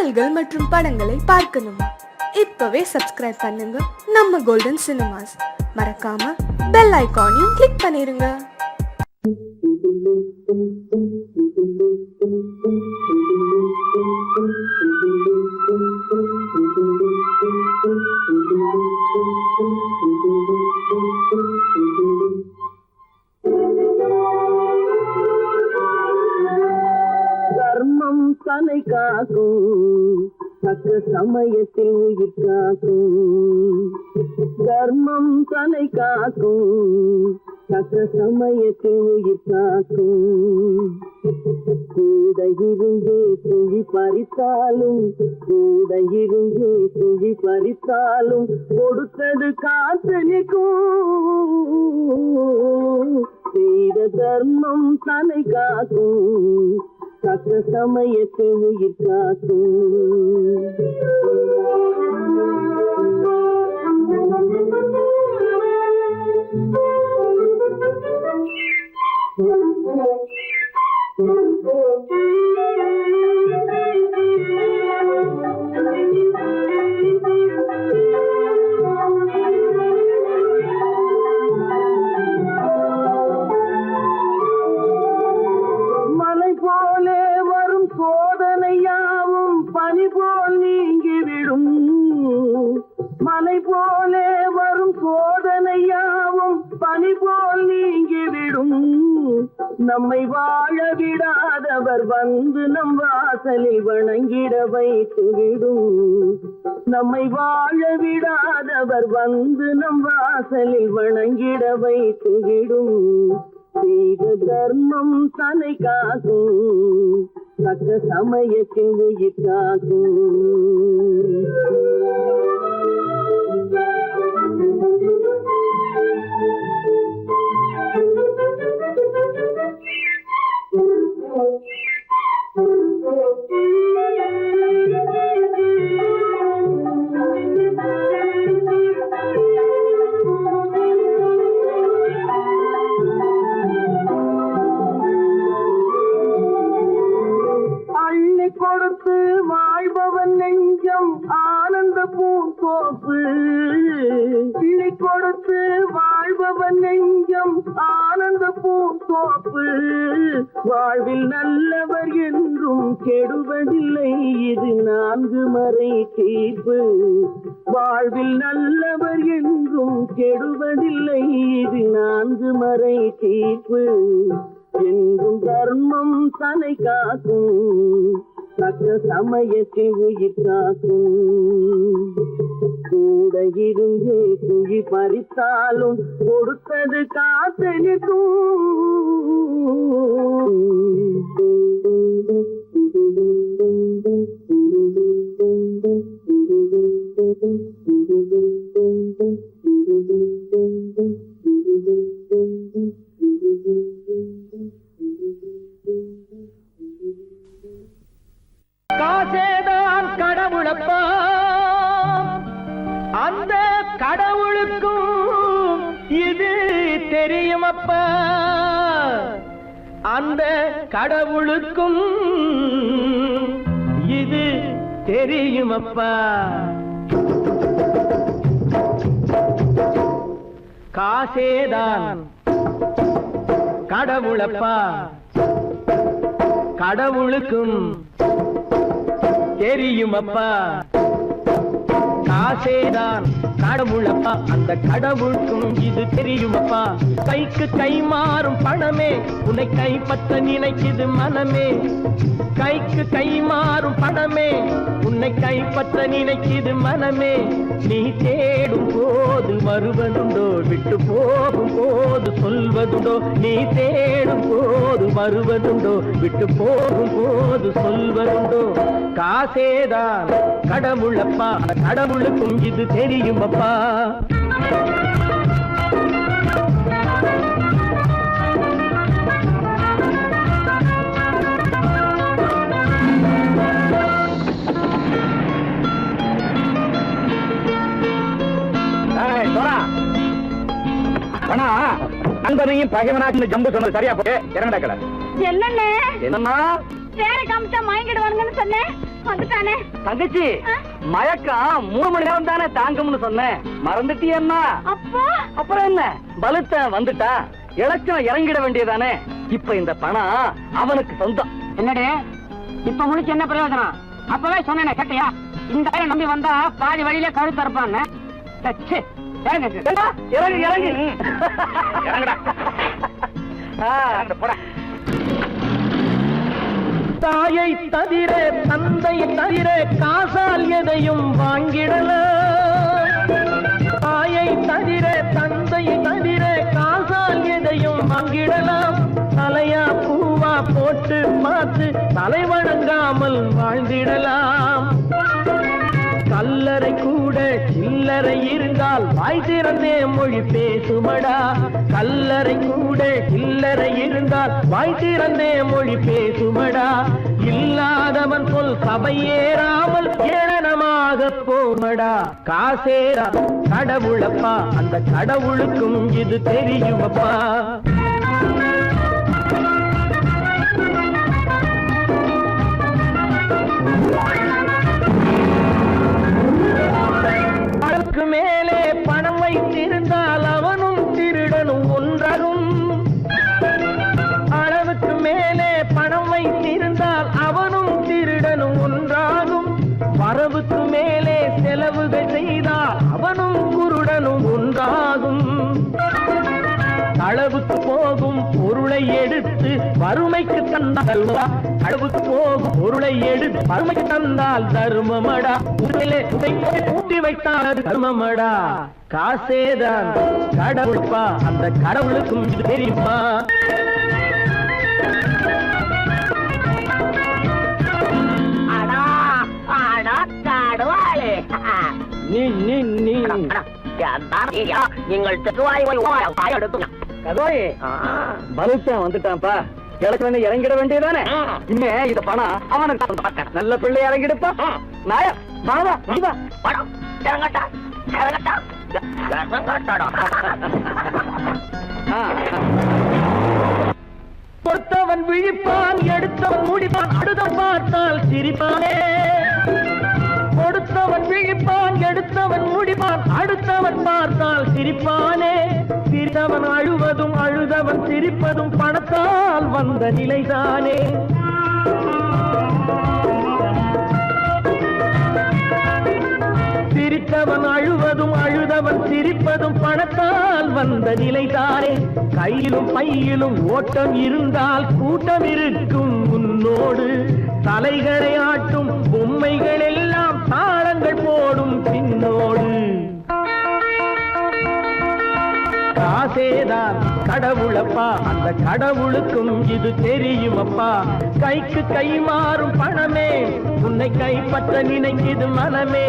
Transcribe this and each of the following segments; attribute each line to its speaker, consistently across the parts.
Speaker 1: பாடல்கள் மற்றும் படங்களை பார்க்கணுமா? இப்பவே சப்ஸ்கிரைப் பண்ணுங்க நம்ம கோல்டன் சினிமாஸ். மறக்காம பெல் ஐகானையும் கிளிக் பண்ணிருங்க.
Speaker 2: தர்மம் தலை காக்கும், தக்க சமயத்தில் உயிர் காக்கும். தர்மம் தலை காக்கும், தக்க சமயத்தில் உயிர் காக்கும். கூட இருந்து குழி பறித்தாலும், கூட இருந்து குழி பறித்தாலும் கொடுத்தது காத்து நிற்கும். செய்த தர்மம் தலை காக்கும், தக்க சமயத்தில் உயிர் காக்கும். மலை போலே வரும் சோதனையாவும் பனி போல் நீங்கிவிடும். மலை போலே வரும் சோதனையாவும் பனி போல் நீங்கிவிடும். நம்மை வாழ விடாதவர் வந்து நம் வாசலில் வணங்கிட வைத்துவிடும். நம்மை வாழ விடாதவர் வந்து நம் வாசலில் வணங்கிட வைத்துவிடும். செய்த தர்மம் தலை காக்கும், தக்க சமயத்தில் உயிர் காக்கும். அள்ளி கொடுத்து வாழ்பவன் நெஞ்சம் ஆனந்த பூந்தோப்பு. கிளி கொடுத்து வாழ்பவன் நெஞ்சம் ஆனந்த பூந்தோப்பு. வாழ்வில் நல்லவர் என்றும் கெடுவதில்லை, இது 4 மறை தீர்ப்பு. வாழ்வில் நல்லவர் என்றும் கெடுவதில்லை, இது 4 மறை தீர்ப்பு. என்றும் தர்மம் தலை காக்கும், தக்க சமயத்தில் உயிர் காக்கும். கூட இருந்து குழி பறித்தாலும் கொடுத்தது காத்து காசேதான் கடவுளப்பா, அந்த கடவுளுக்கும் இது தெரியுமப்பா. அந்த கடவுளுக்கும் இது தெரியுமப்பா. காசேதான் கடவுளப்பா, கடவுளுக்கும் தெரியுமப்பா. காசேதான் கடவுளப்பா, அந்த கடவுளுக்கும் இது தெரியுமப்பா. கைக்கு கை மாறும் பணமே உன்னை கைப்பற்ற நினைக்குது மனமே. கைக்கு கை மாறும் பணமே உன்னை கைப்பற்ற நினைக்குது மனமே. நீ தேடும் போது வருவதுண்டோ, விட்டு போகும் போது சொல்வதுண்டோ. நீ தேடும் போது வருவதுண்டோ, விட்டு போகும் போது சொல்வதுண்டோ. காசேதான் கடவுளப்பா, கடவுளுக்கும் இது தெரியுமப்பா. நண்பனையும் பகைவனாக்கு ஜம்பு சொன்னது சரியா போட்டு இறங்கடா.
Speaker 3: என்னண்ணே
Speaker 2: என்னன்னா
Speaker 3: வேற காமிச்சா வாங்கிடுவானுங்கன்னு சொன்னேன். வந்துட்டானே.
Speaker 4: தங்கச்சி, மயக்கம் 3 மணி நேரம் தானே தாங்கும்னு சொன்னேன், மறந்துட்டியம்மா?
Speaker 3: அப்பா
Speaker 4: அப்புறம் என்ன, பலுத்த வந்துட்டா இலச்சம் இறங்கிட வேண்டியதானே. இப்ப இந்த பணம் அவனுக்கு சொந்தம்.
Speaker 5: என்னடி இப்ப முடிச்சு என்ன பிரயோஜனம்? அப்பவே சொன்னேனே, கேட்டியா? இந்த ஆளை நம்பி வந்தா பாதி வழியில கழுத்து அறுப்பான்னு. ச்சே, இறங்கு.
Speaker 4: இறங்கு இறங்கு.
Speaker 2: இறங்குடா. போடா. தாயை தவிர தந்தை தவிர காசால் எதையும் வாங்கிடலாம். தாயை தவிர தந்தை தவிர காசால் எதையும் வாங்கிடலாம். தலையா பூவா போட்டு பார்த்து தலை வணங்காமல் வாழ்ந்திடலாம். கல்லறை கூட சில்லறை இருந்தால் வாய் திறந்தே மொழி பேசுமடா. கல்லறை கூட சில்லறை இருந்தால் வாய் திறந்தே மொழி பேசுமடா. இல்லாதவன் சொல் சபையேறாமல் ஏளனமாக போமடா. காசேரா கடவுளப்பா, அந்த கடவுளுக்கும் இது தெரியுமப்பா. அளவுக்கு மேலே பணம் வைத்திருந்தால் அவனும் திருடனும் ஒன்றாகும். அளவுக்கு மேலே பணம் வைத்திருந்தால் அவனும் திருடனும் ஒன்றாகும். வரவுக்கு மேலே செலவுகள் செய்தால் அவனும் குருடனும் ஒன்றாகும். அளவுக்கு போகும் பொருளை எடுத்து வறுமைக்கு தந்தால் அளவுக்கு போகும் பொருளை எடுத்து வறுமைக்கு தந்தால் தர்மமடா. ஊட்டி வைத்தால் தர்மமடா. காசேதான் கடவுள்பா, அந்த கடவுளுக்கும் இது தெரியுமா? நீ
Speaker 5: நீங்கள்
Speaker 4: பலுத்தான் வந்துட்டான்ப்பா. கிழக்கு வந்து இறங்கிட வேண்டியதானே. இனிமே இந்த பணம் அவனுக்கு நல்ல பிள்ளை இறங்கிடுப்பா. நாயா வாடா, வா.
Speaker 2: பொறுத்தவன் விழிப்பான், எடுத்தவன் முடிப்பான், அடுத்த பார்த்தால் சிரிப்பானே. கொடுத்தவன் விழிப்பான், எடுத்தவன் முடிப்பான், அடுத்தவன் பார்த்தால் சிரிப்பானே. சிரித்தவன் அழுவதும் அழுதவன் சிரிப்பதும் பணத்தால் வந்த நிலைதானே. சிரித்தவன் அழுவதும் அழுதவன் சிரிப்பதும் பணத்தால் வந்த நிலைதானே. கையிலும் பையிலும் ஓட்டம் இருந்தால் கூட்டம் இருக்கும் உன்னோடு. தலைகளை ஆட்டும் பொம்மைகள் எல்லாம் தாளங்கள் போடும் பின்னோடு. காசேதான் கடவுளப்பா, அந்த கடவுளுக்கும் இது தெரியுமப்பா. கைக்கு கை மாறும் பணமே உன்னை கைப்பற்ற நினைக்குது மனமே.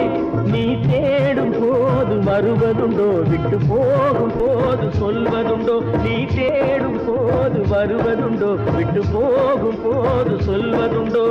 Speaker 2: நீ தேடும் போது வருவதுண்டோ, விட்டு போகும் போது சொல்வதுண்டோ. நீ தேடும் போது வருவதுண்டோ, விட்டு போகும் போது சொல்வதுண்டோ.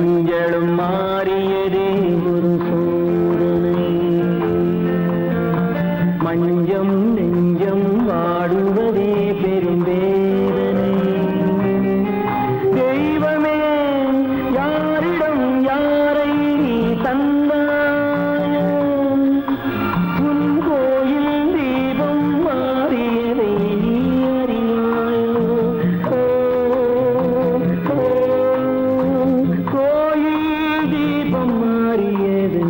Speaker 2: மஞ்சளும் மாறியதே ஒரு சோதனை, மஞ்சம் நெஞ்சம் வாடுவதே பெரும் வேதனை. தெய்வமே யாரிடம் யாரை நீ தந்தாயோ, உன் கோயில் தீபம் மாறியதை நீ அறியாயோ. கோயில் தீபம் மாறியதை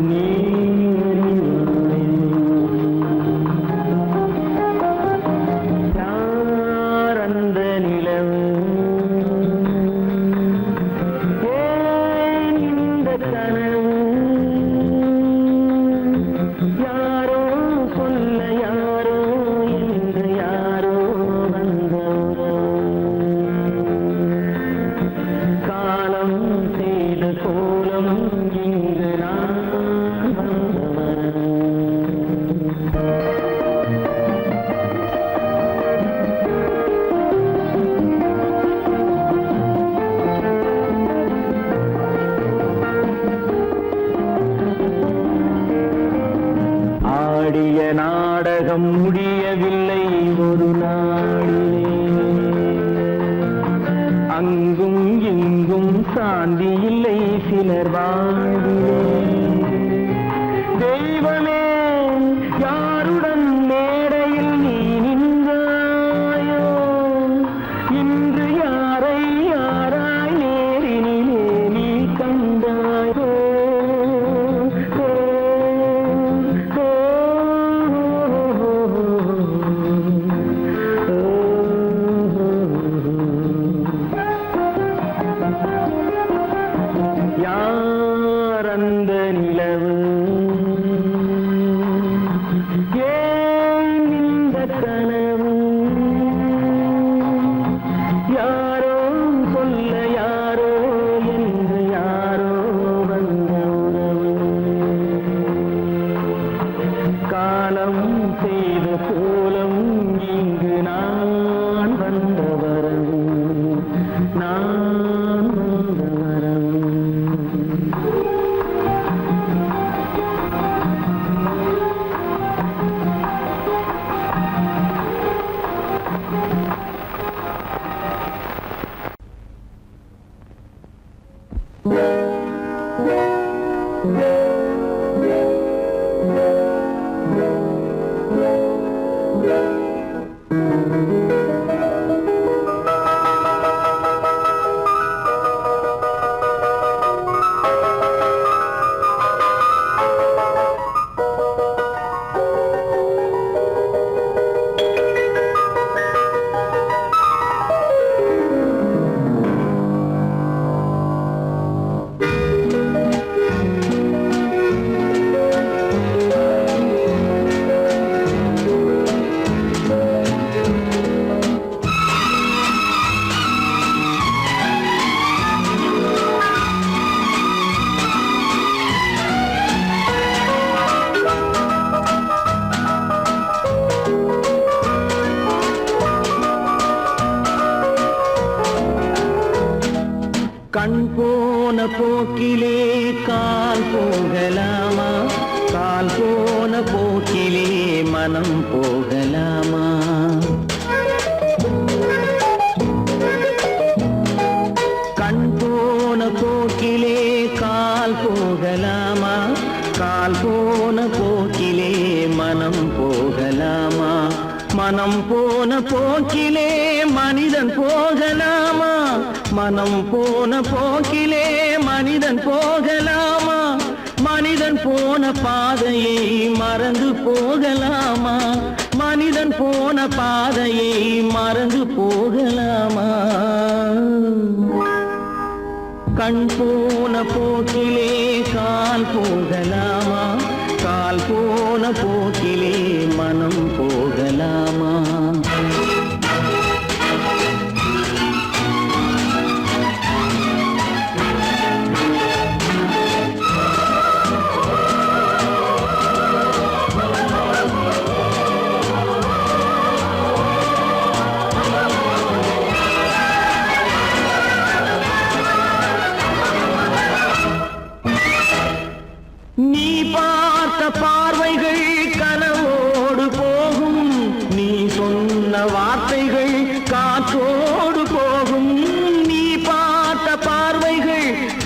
Speaker 2: நீ யார் அந்த நிலவு, ஏன் இந்த கனவு, யாரோ சொல்ல யாரோ என்று யாரோ வந்த காலம் செய்த கோலம் இங்கு நான் வந்தவன். ஆடிய நாடகம் முடியவில்லை ஒரு நாளிலே, அங்கும் இங்கும் சாந்தி இல்லை சிலர் வாழ்விலே. தெய்வமே யாருடன் மேடையில் நீ நின்றாயோ, இன்று யாரை யாராய் நேரினிலே நீ கண்டாயோ. யார் அந்த நிலவு, ஏன் இந்த கனவு, யாரோ சொல்ல யாரோ என்று யாரோ வந்த உறவு. காலம் செய்த கோலம் இங்கு நான் வந்த வரவு, நான் வந்த வரவு. கண் போன போக்கிலே கால் போகலாமா, கால் போன போக்கிலே மனம் போகலாமா. கண் போன போக்கிலே கால் போகலாமா, கால் போன போக்கிலே மனம் போகலாமா. மனம் போன போக்கிலே மனிதன் போகலாமா, மனம் போன போக்கிலே மனிதன் போகலாமா. மனிதன் போன பாதையை மறந்து போகலாமா, மனிதன் போன பாதையை மறந்து போகலாமா. கண் போன போக்கிலே கால் போகலாமா, கால் போன போக்கிலே மனம் போகலாமா.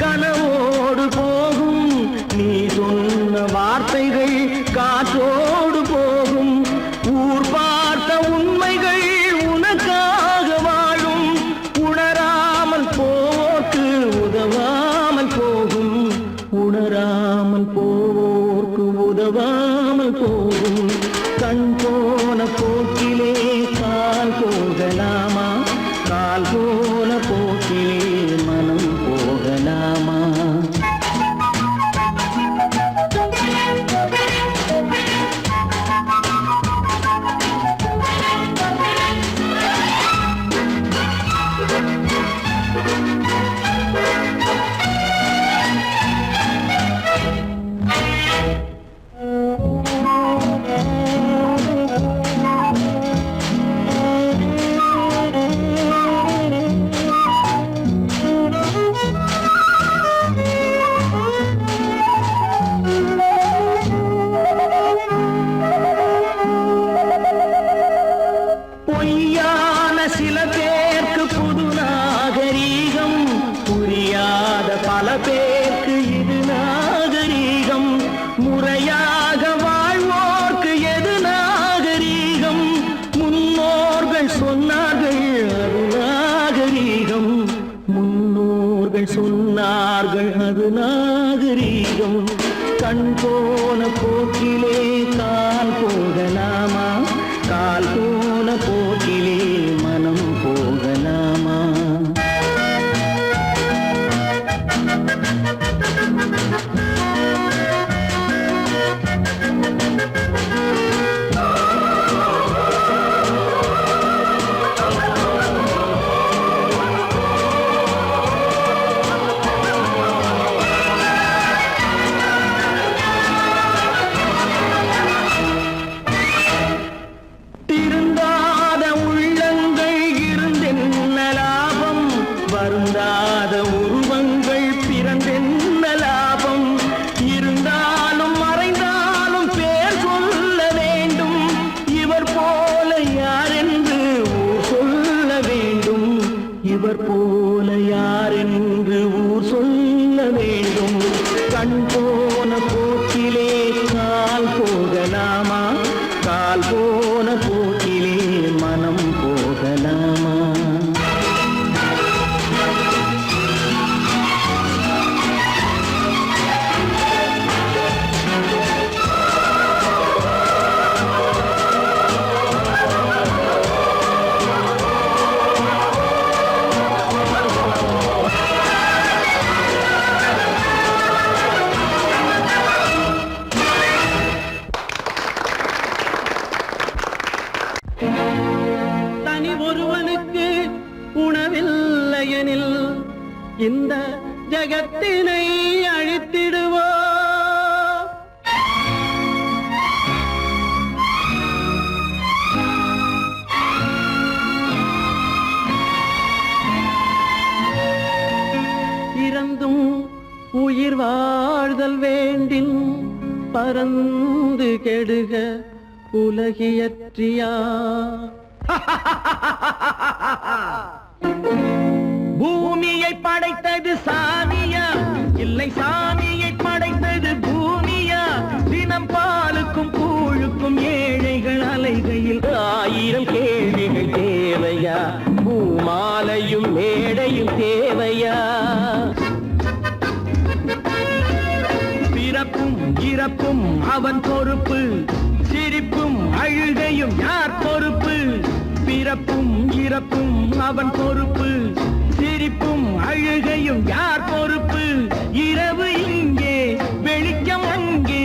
Speaker 2: கனவோடு போகும், நீ சொன்ன வார்த்தைகள் காற்றோடு போகும். ஊர் பார்த்த உண்மைகள் உனக்காக வாழும், உணராமல் போவோர்க்கு உதவாமல் போகும், உணராமல் போவோர்க்கு உதவாமல் போகும். கண் போன போக்கிலே கால் போகலாமா, கால் போன போக்கிலே மனம் போகலாமா? பொய்யான சில பேருக்கு புது நாகரீகம், புரியாத பல பேருக்கு இது நாகரீகம். முறையாக வாழ்வோர்க்கு எது நாகரீகம்? முன்னோர்கள் சொன்னார்கள் அது நாகரீகம், முன்னோர்கள் சொன்னார்கள் அது நாகரீகம். கண் போன போக்கிலே கால் போகலாமா, கால் போன போக்கிலே மனம் போகலாமா? திருந்தாத உள்ளங்கள் இருந்தென்ன லாபம், வருந்தாத உருவங்கள் பிறந்தென்ன லாபம்? இருந்தாலும் மறைந்தாலும் பேர் சொல்ல வேண்டும், இவர் போல யாரென்று ஊர் சொல்ல வேண்டும், இவர் போல யாரென்று ஊர் சொல்ல வேண்டும். கண் போன போக்கிலே கால் போகலாமா, கால் போன போக்கிலே மனம் போகலாமா? தனி ஒருவனுக்கு உணவில்லையெனில் இந்த ஜகத்தினை அழித்திடுவோ. இறந்தும் உயிர் வாழ்தல் வேண்டின் பறந்து கெடுக உலகியற்றியா. பூமியை படைத்தது சாமியா, இல்லை சாமியை படைத்தது பூமியா? தினம் பாலுக்கும் கூழுக்கும் ஏழைகள் அலைகையில் 1000 கேள்விகள் தேவையா? பூமாலையும் மேடையும் தேவையா? பிறப்பும் இறப்பும் அவன் பொறுப்பு, சிரிப்பும் அழுகையும் யார் பொறுப்பு? பிறப்பும் இறப்பும் அவன் பொறுப்பு, சிரிப்பும் அழுகையும் யார் பொறுப்பு? இரவு இங்கே வெளிச்சம் அங்கே,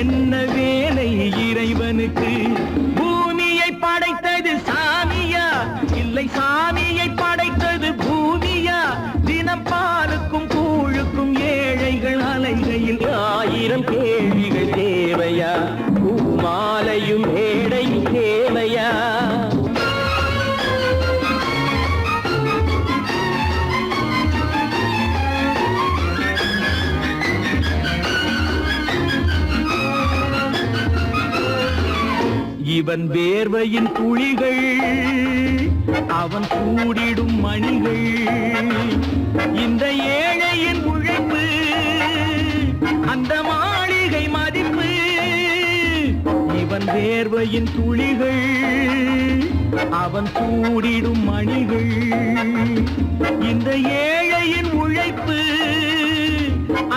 Speaker 2: என்ன வேலை இறைவனுக்கு? பூமியை படைத்தது சாமியா, இல்லை சாமியை படைத்தது பூமியா? தினம் பாலுக்கும் கூழுக்கும் ஏழைகள் அலைகையில் 1000 கேள்விகள் தேவையா? பூமாலையும் மேடையும் தேவையா? இவன் வேர்வையின் துளிகள், அவன் கூடிடும் மணிகள், இந்த ஏழையின் உழை வேர்வையின் துளிகள் அவன் சூடிடும் மணிகள் இந்த ஏழையின் உழைப்பு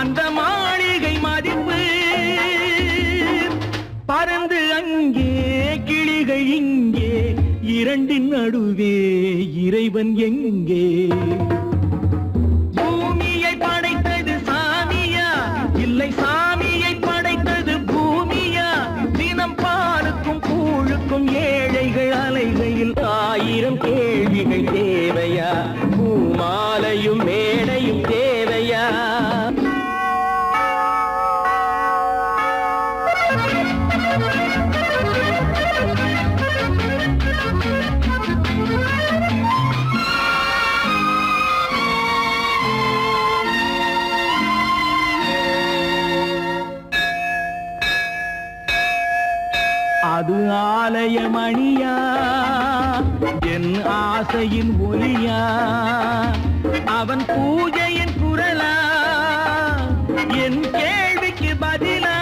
Speaker 2: அந்த மாளிகை மதிப்பு பறந்து அங்கே கிளிகள் இங்கே இரண்டின் நடுவே இறைவன் எங்கே பூமியை படைத்தது சாமியா இல்லை சாமியை படைத்தது பூமியா தினம் பாலுக்கும் கூழுக்கும் ஏழைகள் அலைகையில் 1000 கேள்விகள் தேவையா பூமாலையும் மேடையும் தேவையா அது ஆலயமணியா என் ஆசையின் ஒலியா அவன் பூஜையின் குரலா என் கேள்விக்கு பதிலா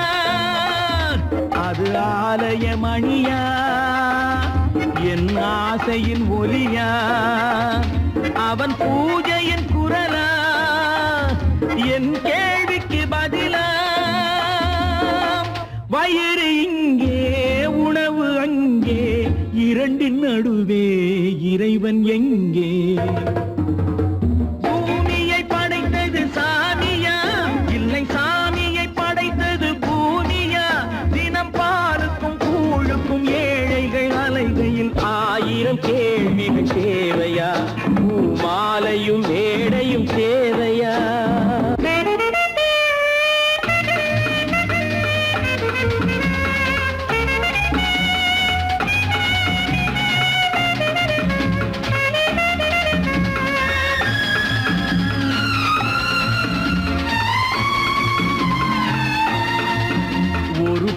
Speaker 2: அது ஆலயமணியா என் ஆசையின் ஒலியா அவன் பூஜையின் குரலா என் கேள்விக்கு பதிலா வயிறு இங்கே உணவு அங்கே இரண்டின் நடுவே இறைவன் எங்கே பூமியை படைத்தது சாமியா இல்லை சாமியை படைத்தது பூமியா தினம் பாலுக்கும் கூழுக்கும் ஏழைகள் அலைகையில் 1000 கேள்விகள் தேவையா பூமாலையும் மேடையும் தேவையா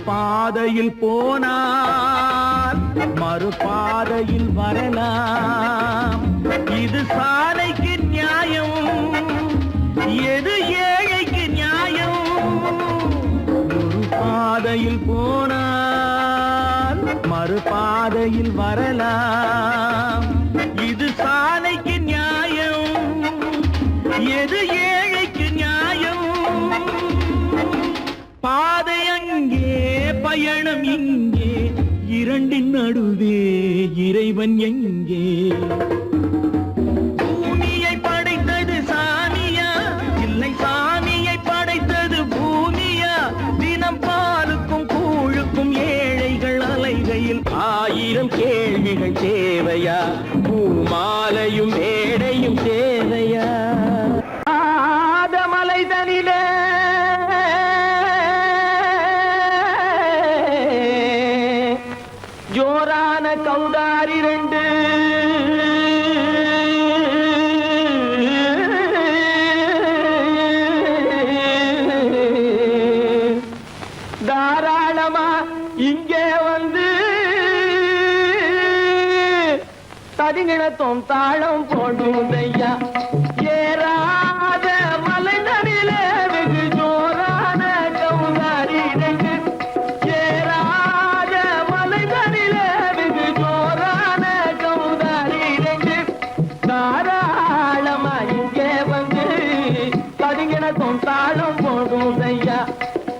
Speaker 2: பாதையில் போனால் மறுபாதையில் வரலாம் இது சாலைக்கு நியாயம் எது ஏழைக்கு நியாயம் ஒரு பாதையில் போனால் மறுபாதையில் வரலாம் இது சாலைக்கு நியாயம் எது ஏழைக்கு நியாயம் பாதை அங்கே பயணம் இங்கே இரண்டின் நடுவே இறைவன் எங்கே பூமியை படைத்தது சாமியா இல்லை சாமியை படைத்தது பூமியா தினம் பாலுக்கும் கூழுக்கும் ஏழைகள் அலைகையில் 1000 கேள்விகள் தேவையா பூமாலையும் மேடையும் தேவையா ஆதமலைதனிலே ஜோரான கௌதாரி 2 தாராளமா இங்கே வந்து தடிநிலத்தும் தாளம் போடுதையா ஏறாத மலை நடிலே வெகு ஜோரான கௌதாரி 2 ஏறாத மலை நடிலே வெகு ஜோரான கௌதாரி 2 தாராளமா இங்கே வந்து தடிநிலத்தும் தாளம் போடுதையா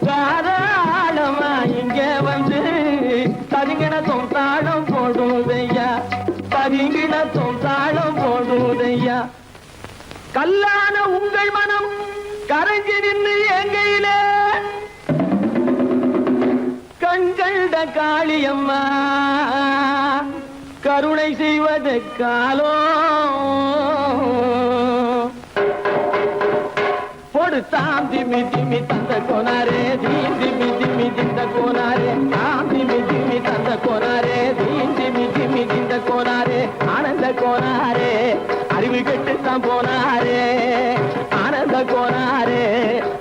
Speaker 2: தாராளமா இங்கே வந்து தடிநிலத்தும் தாளம் போடுதையா தரிங்கிணத்தும் தாளம் போடுதையா கல்லான உங்கள் மனம் கரைஞ்சி நின்று எங்கையிலே கண்கண்ட காளியம்மா கருணை செய்வது காலோ பொடுத்தாம் திமி திமி தந்த கோனாரே தீம் திமி திமி திந்த கோனாரே தாம் திமி திமி தந்த கோனாரே தீம் திமி திமி திந்த கோனாரே ஆனந்த கோனாரே அறிவு கெட்டுத்தான் போனாரே ஆனந்த கோனாரே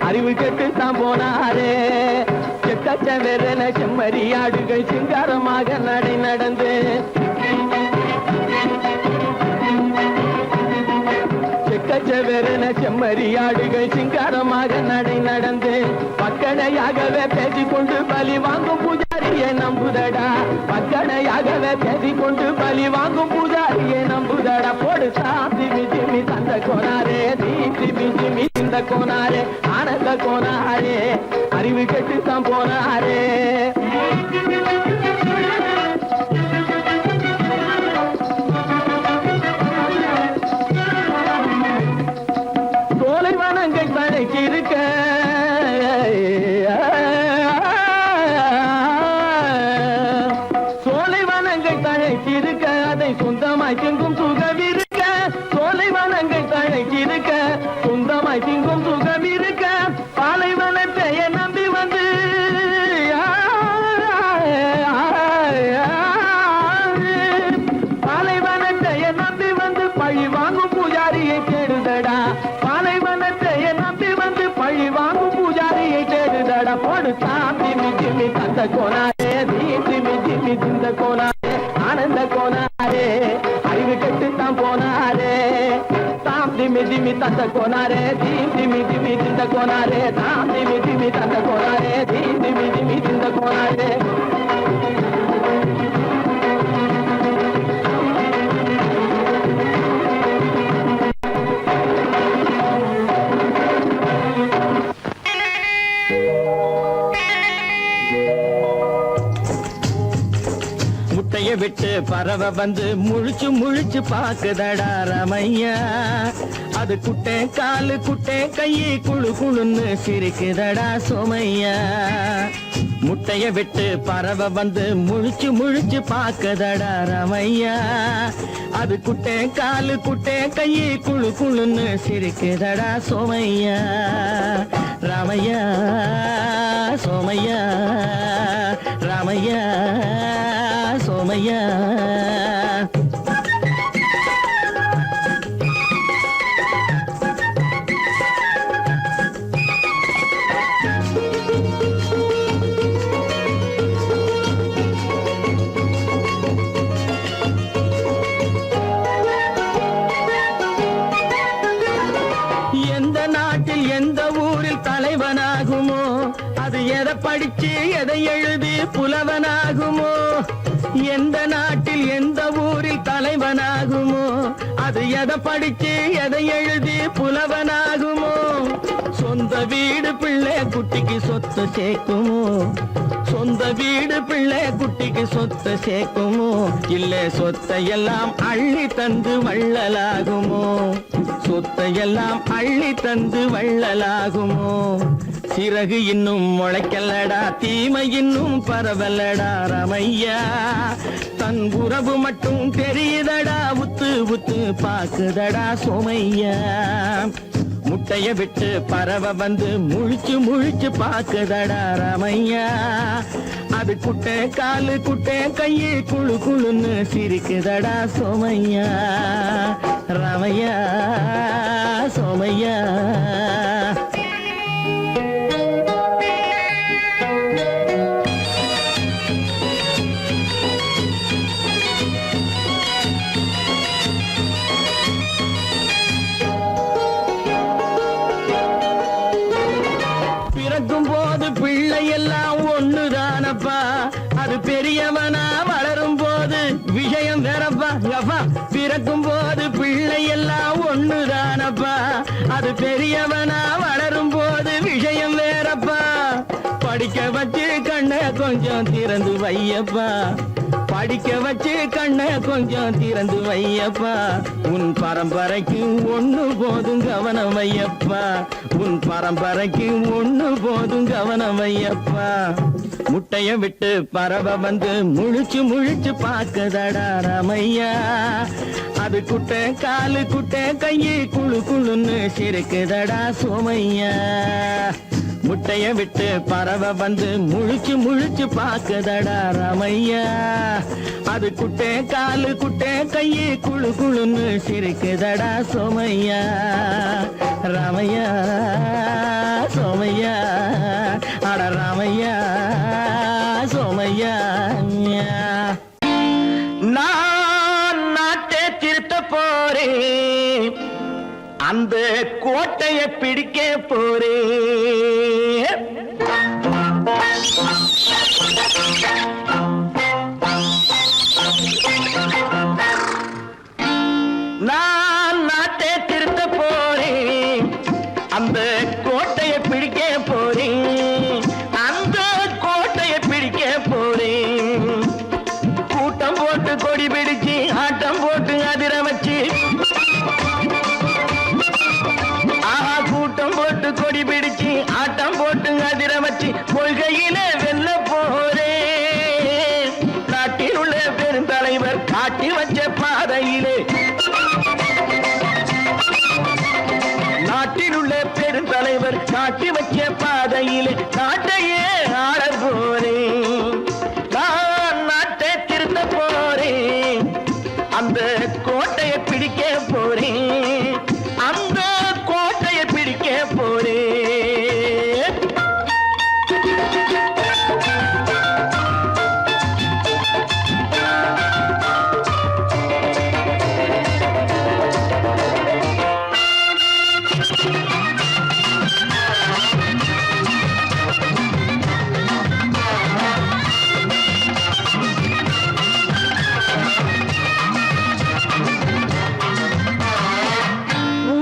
Speaker 2: அறிவு கெட்டுத்தான் போனாரே செக்கச்சவென செம்மறியாடுகள் சிங்காரமாக நடை நடந்து செக்கச்சவென செம்மறியாடுகள் சிங்காரமாக நடை நடந்து பக்கடையாகவே பேசிக்கொண்டு பலி வாங்கும் பூஜாரியை நம்புதடா. பக்கடையாகவே பேசிக்கொண்டு பலி வாங்கும் பூஜாரியை நம்புதடா. போடு திமி திமி தந்த கோனாரே, திமி திமி இந்த கோனாரே, ஆனந்த கோனாரே, அறிவு கெட்டு தான் போனாரே. சோலைவனங்கள் தழைக்கிருக்க சோலைவனங்கள் தழைக்கிருக்க அதை சொந்தமாய் திங்கும் சுகமிருக்க. சோலைவனங்கள் தழைக்கிருக்க சொந்தமாய் திங்கும் சுகமிருக்க. பாலைவனத்தை நம்பி வந்து பாலைவனத்தை நம்பி வந்து பழி வாங்கும் பூஜாரியை தேடுதடா. பாலைவனத்தை நம்பி வந்து பழி வாங்கும் பூஜாரியை தேடுதடா. போடு திமி திமி தந்த கோனாரே, திமி திமி திந்த கோனாரே, ஆனந்த கோனாரே, அறிவு கெட்டு தான் போனாரே. திமி திமி தந்த கோனாரே, திமி திமி திந்த கோனாரே, திமி திமி தந்த கோனாரே, திமி திமி திந்த கோனாரே. முட்டைய விட்டு பறவை வந்து முழிச்சு முழிச்சு பாக்குதடா ரமையா. அது குட்டே காலு குட்டே கையை குழு குழுன்னு சிரிக்குதடா சோமையா. முட்டைய விட்டு பறவை வந்து முழிச்சு முழிச்சு பாக்குதடா ரமையா. அது குட்டே காலு குட்டே கையை குழு குழுன்னு சிரிக்குதடா சோமையா. ராமையா சோமையா, ராமையா சோமையா. எந்த நாட்டில் எந்த ஊரில் தலைவனாகுமோ, அது எதை படிச்சு எதை எழுதி புலவனாகுமோ. எந்த நாட்டில் எந்த ஊரில் தலைவனாகுமோ, அது எதை படிச்சு எதை எழுதி புலவனாகுமோ. சொந்த வீடு பிள்ளை குட்டிக்கு சொத்து சேர்க்குமோ, சொந்த வீடு பிள்ளை குட்டிக்கு சொத்து சேர்க்குமோ. இல்ல சொத்தையெல்லாம் அள்ளி தந்து வள்ளலாகுமோ, சொத்தையெல்லாம் அள்ளி தந்து வள்ளலாகுமோ. சிறகு இன்னும் முளைக்கல்லடா, தீமை இன்னும் பரவலடா ரமையா. தன் உறவு மட்டும் தெரியுதடா, உத்து உத்து பாக்குதடா சோமையா. முட்டைய விட்டு பறவை வந்து முழிச்சு முழிச்சு பாக்குதடா ரமையா. அது குட்டை காலு குட்டை கையை குழு குழுன்னு சிரிக்குதடா சோமையா. ரமையா சோமையா. பிறக்கும் போது பிள்ளை எல்லாம் ஒண்ணுதானப்பா, அது பெரியவனா வளரும் போது விஷயம் வேறப்பா. பிறக்கும் போது பிள்ளை எல்லாம் ஒண்ணுதானப்பா, அது பெரியவனா வளரும் போது விஷயம் வேறப்பா. படிக்க வச்சு கண்ண கொஞ்சம் திறந்து வையப்பா, படிக்க வச்சு கண்ண கொஞ்சம் திறந்து வையப்பா. உன் பரம்பரைக்கு ஒண்ணு போதும் கவனம் வையப்பா, உன் பரம்பரைக்கு ஒண்ணு போதும் கவனம் வையப்பா. முட்டைய விட்டு பறவை வந்து முழிச்சு முழிச்சு பாக்குதடா ரமையா. அது குட்டை காலு குட்டை கையை குழு குழுன்னு சிரிக்குதடா சோமையா. முட்டைய விட்டு பறவை வந்து முழிச்சு முழிச்சு பாக்குதடா ரமையா. அது குட்டை காலு குட்டை கையை குழு குழுன்னு சிரிக்குதடா சோமையா. ராமையா சோமையா, அட ராமையா சோமையா. நான் நாட்டை திருத்த போறேன், அந்த அந்த கோட்டையை பிடிக்க போறேன். நான் நாட்டை திருத்த போறேன். அந்த கோட்டையை பிடிக்க போறேன். அந்த கோட்டையை பிடிக்க போறேன். கூட்டம் போட்டு கொடி பிடிச்சு ஆட்டம் போட்டு அதிர வச்சு கூட்டம் போட்டு கொடி பிடிச்சு ஆட்டம் போட்டு அதிர வச்சு கொள்கையில வெல்ல போறேன். நாட்டில் உள்ள பெருந்தலைவர் காட்டி வச்ச பாதையிலே நாட்டில் உள்ள பெருந்தலைவர் காட்டி வச்ச பாதையிலே நாட்டையே ஆள போறேன். நான் நாட்டை திருத்த போறேன். அந்த கோட்டையை பிடிக்க போறேன். அந்த கோட்டையை பிடிக்க போறேன்.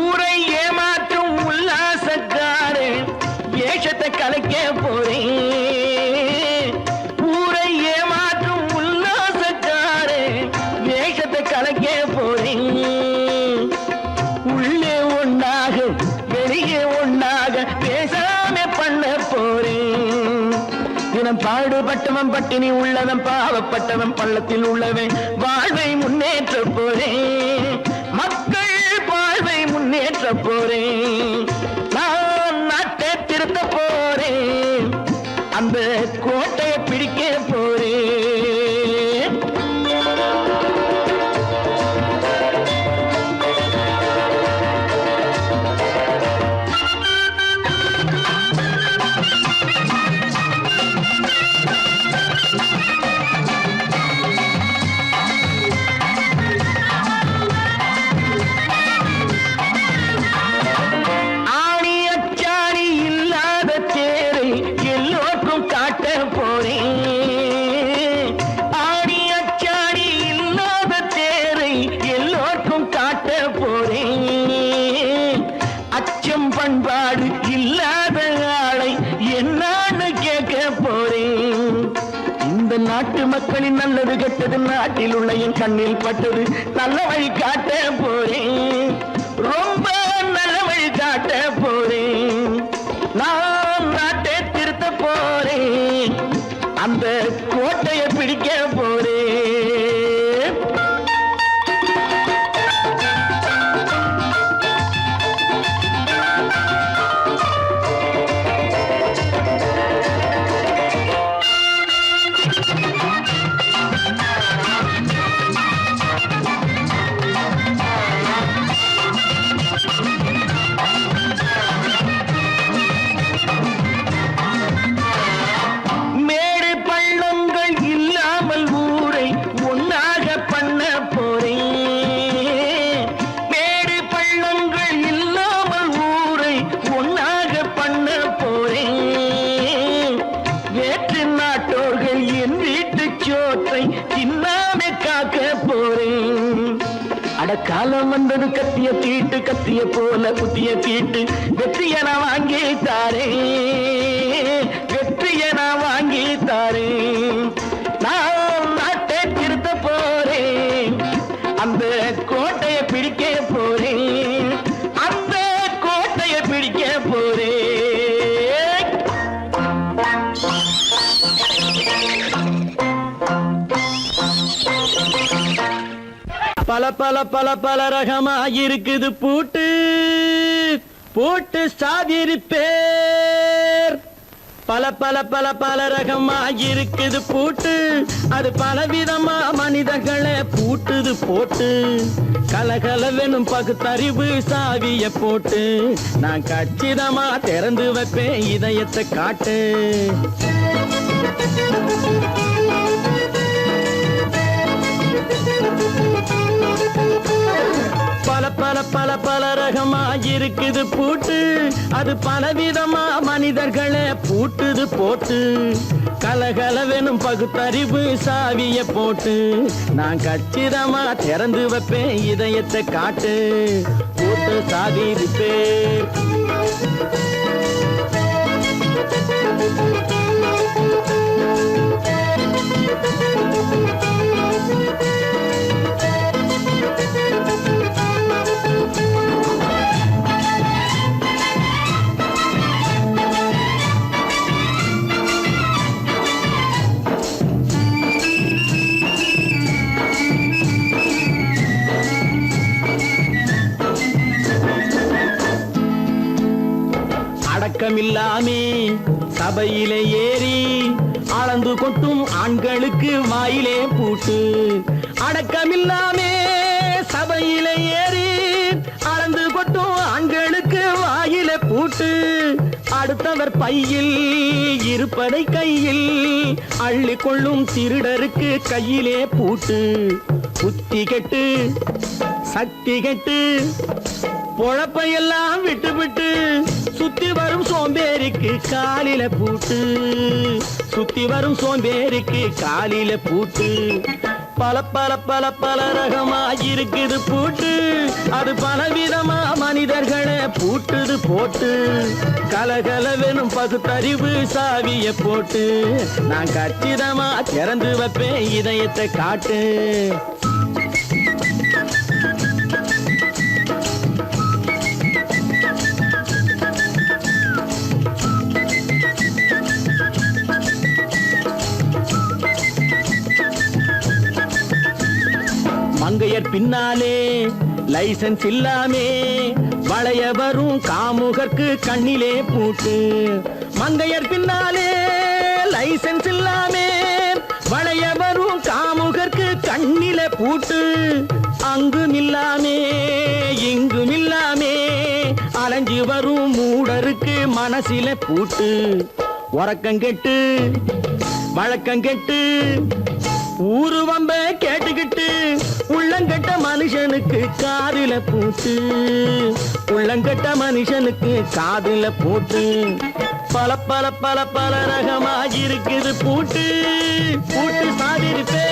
Speaker 2: ஊரை ஏமாற்றும் உல்லாசக்காரே வேஷத்தை கலைக்க போறேன். ஊரை ஏமாற்றும் உல்லாசக்காரே வேஷத்தை கலைக்க போறேன். உள்ளே ஒண்ணாக வெளியே ஒண்ணாக பேசாம பண்ண போறேன். தினம் பாடுபட்டவன் பட்டினி உள்ளவன் பாவப்பட்டவன் பள்ளத்தில் உள்ளவன் வாழ்வை முன்னேற்ற போறேன். மக்கள் வாழ்வை முன்னேற்ற போறேன். நான் நாட்டை திருத்த போறேன். அந்த கோட்டையை பிடிக்க போறேன். ஆணி அச்சாணி இல்லாத தேரை எல்லோருக்கும் காட்ட போறேன். ஆணி அச்சாணி இல்லாத தேரை எல்லோருக்கும் காட்ட போறேன். அச்சம் பண்பாடு இல்லாத ஆளை என்னான்னு கேட்க போறேன். இந்த நாட்டு மக்களின் நல்லது கெட்டது நாட்டில் உள்ள என் கண்ணில் பட்டது நல்ல வழி காட்ட போறேன். ரொம்ப நல்ல வழி காட்ட போறேன். நான் நாட்டை திருத்த போறேன். அந்த கோட்டையை பிடிக்க போறேன். மேடு பள்ளங்கள் இல்லாமல் ஊரை ஒன்னாக பண்ண போறேன். மேடு பள்ளங்கள் இல்லாமல் ஊரை ஒன்னாக பண்ண போறேன். வேற்று நாட்டோர்கள் என் வீட்டு சோற்றை தின்னாம காக்க போறேன். அடக்காலம் வந்தது கத்திய தீட்டு கத்திய போல குத்திய தீட்டு வெற்றியை நான் வாங்கி தாரேன். வெற்றியை நான் வாங்கி தாரேன். நான் நாட்டை திருத்த போறேன். அந்த கோட்டையை பிடிக்க போறேன். அந்த கோட்டையை பிடிக்க போறேன். பல பல பல பல ரகமா இருக்குது பூட்டு பூட்டு சாதிரி பேர். பல பல பல பல ரகமா இருக்குது பூட்டு அது பலவிதமா மனிதர்களை பூட்டுது போட்டு. கலகலவெனும் பகுத்தறிவு சாவிய போட்டு நான் கச்சிதமா திறந்து வைப்பேன் இதயத்தை காட்டு. பல பல பல பல ரகமா இருக்குது பூட்டு, அது பலவிதமா மனிதர்களை பூட்டுது போட்டு. கலகலவெனும் பகுத்தறிவு சாவிய போட்டு, நான் கச்சிதமா திறந்து வைப்பேன் இதயத்தை காட்டு. பூட்டு சாவி ரிப்பேர். அடக்கமில்லாமே சபையிலே ஏறி அளந்து கொட்டும் ஆண்களுக்கு வாயிலே பூட்டு. அடக்கமில்லாமே சபையிலே ஏறி அளந்து கொட்டும் ஆண்களுக்கு வாயிலே பூட்டு. அடுத்தவர் பையில் இருப்பதை கையில் அள்ளி கொள்ளும் திருடருக்கு கையிலே பூட்டு. புத்தி கெட்டு சக்தி கெட்டு பொழப்பையெல்லாம் விட்டு விட்டு சுத்தி வரும் சோம்பேறிக்கு காலில பூட்டு. சுத்தி வரும் சோம்பேறிக்கு காலில பூட்டு. பல பல பல பல ரகமா இருக்குது பூட்டு, அது பலவிதமா மனிதர்களை பூட்டுது போட்டு. கலகலவெனும் பகுத்தறிவு சாவிய போட்டு, நான் கச்சிதமா திறந்து வைப்பேன் இதயத்தை காட்டு. மங்கையர் பின்னாலே லைசன்ஸ் இல்லாமே வளைய வரும் காமுகர்க்கு கண்ணிலே பூட்டு. மங்கையர் பின்னாலே லைசன்ஸ் இல்லாமே வளைய வரும் காமுகர்க்கு கண்ணிலே பூட்டு. அங்கும் இல்லாமே இங்கும் இல்லாமே அலைஞ்சு வரும் மூடருக்கு மனசில பூட்டு. உறக்கங்கெட்டு வழக்கங்கெட்டு ஊருவம்ப கேட்டுக்கிட்டு உள்ளங்கட்ட மனுஷனுக்கு காதில பூட்டு. உள்ளங்கட்ட மனுஷனுக்கு காதில பூட்டு. பல பல பல பல ரகமா இருக்குது பூட்டு. பூட்டு சாதிருப்பே.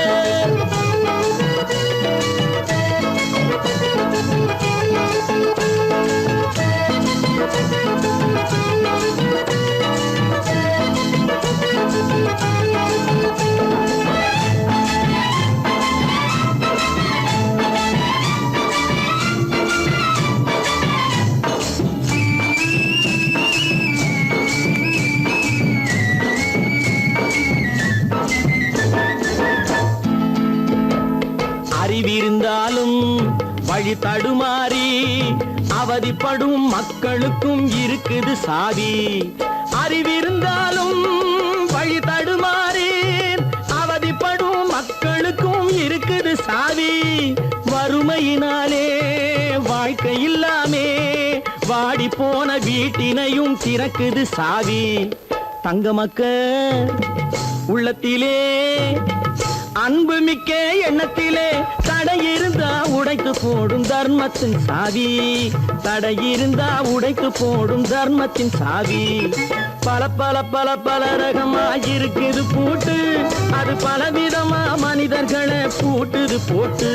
Speaker 2: அறிவிருந்தாலும் வழி தடுமாறி அவதிப்படும் மக்களுக்கும் இருக்குது சாவி. அறிவிருந்தாலும் வழி தடுமாறி அவதிப்படும் மக்களுக்கும் இருக்குது சாவி. வறுமையினாலே வாழ்க்கை இல்லாமே வாடி போன வீட்டினையும் திறக்குது சாவி. தங்க மக்க உள்ளத்திலே அன்பு மிக்க எண்ணத்திலே தடை இருந்தா உடைத்து போடும் தர்மத்தின் சாவி. தடை இருந்தா உடைத்து போடும் தர்மத்தின் சாவி. பல பல பல பல ரகமா இருக்குது பூட்டு, அது பலவிதமா மனிதர்களை பூட்டுது போட்டு.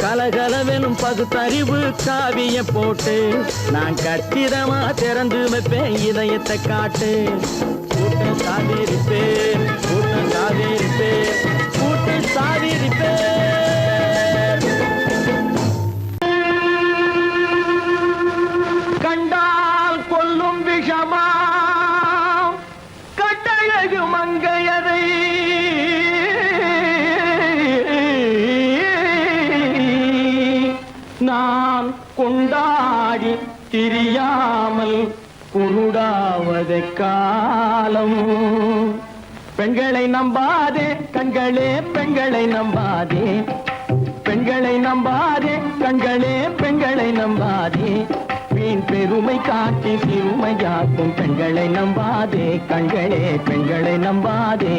Speaker 2: கலகலவெனும் பகுத்தறிவு காவிய போட்டு, நான் கச்சிதமா திறந்து வைப்பேன் இதயத்தை காட்டு. பூட்டு சாதிருப்பேன், பூட்டு சாதிருப்பேன், பூட்டு சாதிருப்பேன். கண்டால் கொல்லும் விஷமா கட்டழகு மங்கையரை நான் கொண்டாடி திரியாமல் குருடாவதை காலம். பெண்களை நம்பாதே கண்களே, பெண்களை நம்பாதே, பெண்களை நம்பாதே கண்களே, பெண்களை நம்பாதே. வீண் பெருமை காட்டி சிறுமையாக்கும் பெண்களை நம்பாதே கண்களே, பெண்களை நம்பாதே.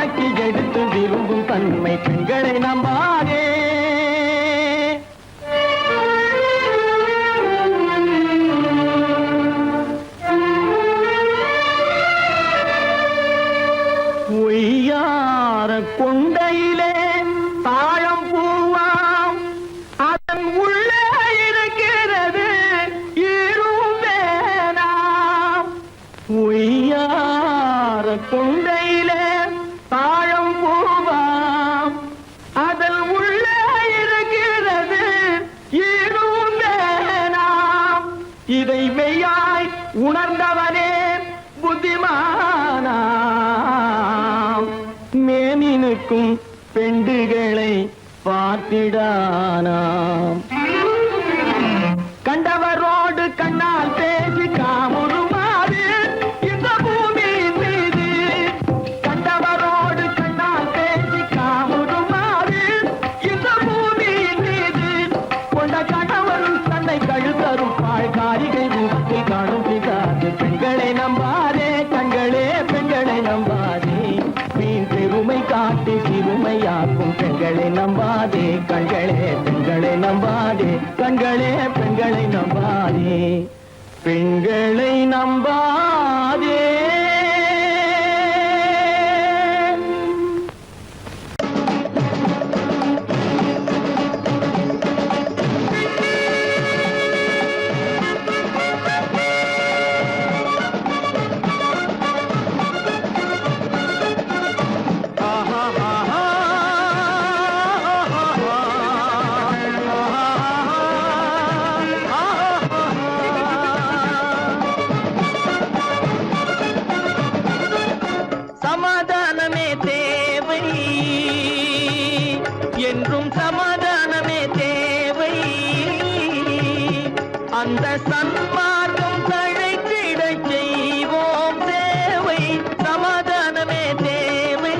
Speaker 2: நக்கி எடுத்து விரும்பும் தன்மை பெண்களை நம்பாதே. ஒய்யார கொண்டையிலே தாழம் பூவாம் அதன் உள்ளே இருக்கிறது ஈரும் வேணாம். ஒய்யார கொண்டையிலே தாழம் பூவாம் அதன் உள்ளே இருக்கிறது ஈரும் வேணாம். இதை மெய்யாய் உணர்ந்தவனே புத்திமானாம். மேனினுக்கும் பெண்டுகளை பார்த்திடானாம். கண்டவரோடு கண்ணால் பேசி காமுறுமாறு இந்த பூமியின் மீது. கண்டவரோடு கண்ணால் பேசி காமுறுமாறு இந்த பூமியின் மீது. கொண்ட கணவரும் தன்னை கழுத்தரும் காரிகை ரூபத்தில் காணும் பிதாது. பெண்களை நம்பாதே கண்களே பெண்களை நம்பாதே. வீண் பெருமை காட்டி சிறுமையாக்கும் பெண்களை நம்பாதே கண்களே பெண்களை நம்பாதே. கண்களே பெண்களை நம்பாதே பெண்களை நம்பாதே. சமாதானமே தேவை என்றும் சமாதானமே தேவை. அந்த சன்மார்க்கம் தழைத்திடச் செய்வோம் சேவை. சமாதானமே தேவை.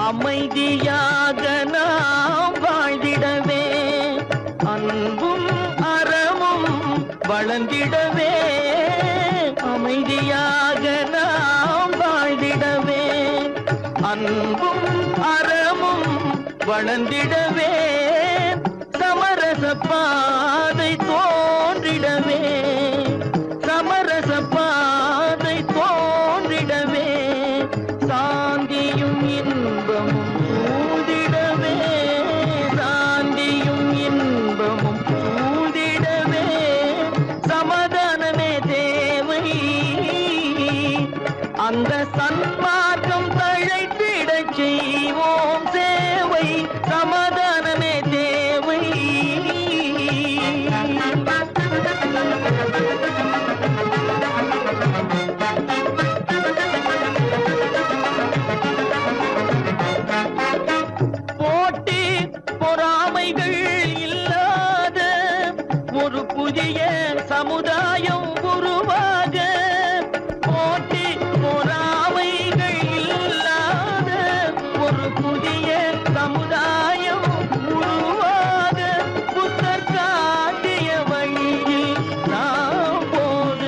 Speaker 2: அமைதியாக நாம் வாழ்ந்திடவே அன்பும் அறமும் வளர்ந்திடவே. அமைதியாக நாம் வாழ்ந்திடவே அன்பும் அறமும் வளர்ந்திடவே. சமரச பாதை தோன்றிடவே சமரச பாதை தோன்றிடவே. சாந்தியும் இன்பமும் சூழ்ந்திடவே சாந்தியும் இன்பமும் சூழ்ந்திடவே. சமாதானமே தேவை. அந்த சன்மார்க்கம் தழைத்திடச் செய்வோம் சேவை. சமாதானமே தேவை. போட்டி பொறாமைகள் இல்லாத ஒரு புதிய சமுதாயம் உருவாக. போட்டி பொறாமைகள் இல்லாத ஒரு புதிய சமுதாயம் உருவாக. புத்தர் காட்டிய வழியில் நாம் போக.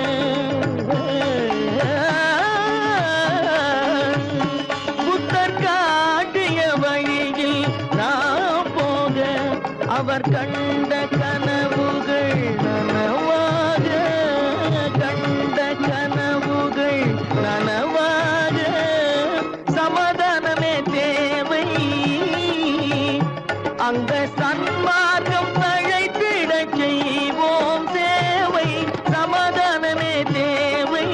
Speaker 2: புத்தர் காட்டிய வழியில் நாம் போக. அவர் கண்ட கனவுகள் நனவாக கண்ட கனவுகள் நனவாக. சமாதானமே தேவை. அந்த சன்மார்க்கம் தழைத்திடச் செய்வோம் சேவை. சமாதானமே தேவை.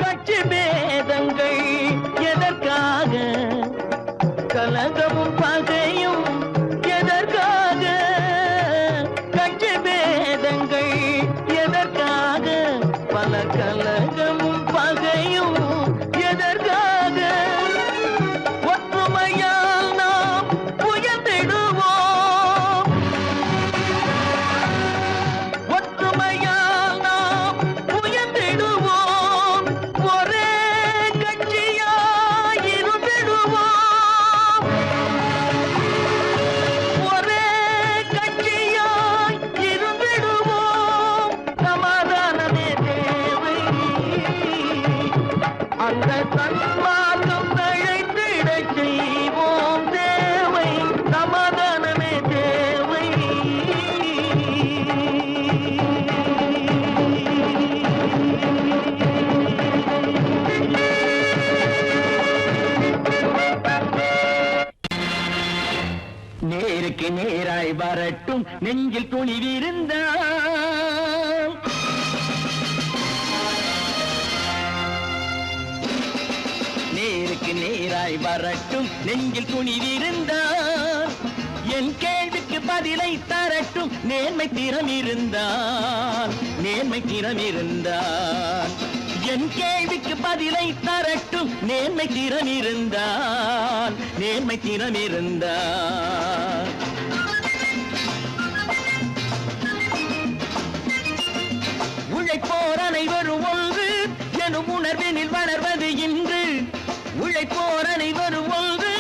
Speaker 2: கட்சி பேதங்கள் எதற்காக? கலகமும் பகையும் எதற்காக? கட்சி பேதங்கள் எதற்காக? பல கலகமும் பகையும் எதற்காக? ஒற்றுமையால் நாம் உயர்ந்திடுவோம். அந்த சன்மார்க்கம் தழைத்திடச் செய்வோம் தேவை சமாதானமே தேவை. நேருக்கு நேராய் வரட்டும் நெஞ்சில் துணிவிருந்தால், நேருக்கு நேராய் வரட்டும் நெஞ்சில் துணிவிருந்தால், என் கேள்விக்கு பதிலை தரட்டும் நேர்மை திறம் இருந்தால், நேர்மை திறம் இருந்தால். என் கேள்விக்கு பதிலை தரட்டும் நேர்மை திறம் இருந்தால், நேர்மை திறம் இருந்தால். உழைப்போர் அனைவரும் ஒன்று எனும் உணர்வினில் வளர்வது இன்று, உழைப்போர் அனைவரும் ஒன்று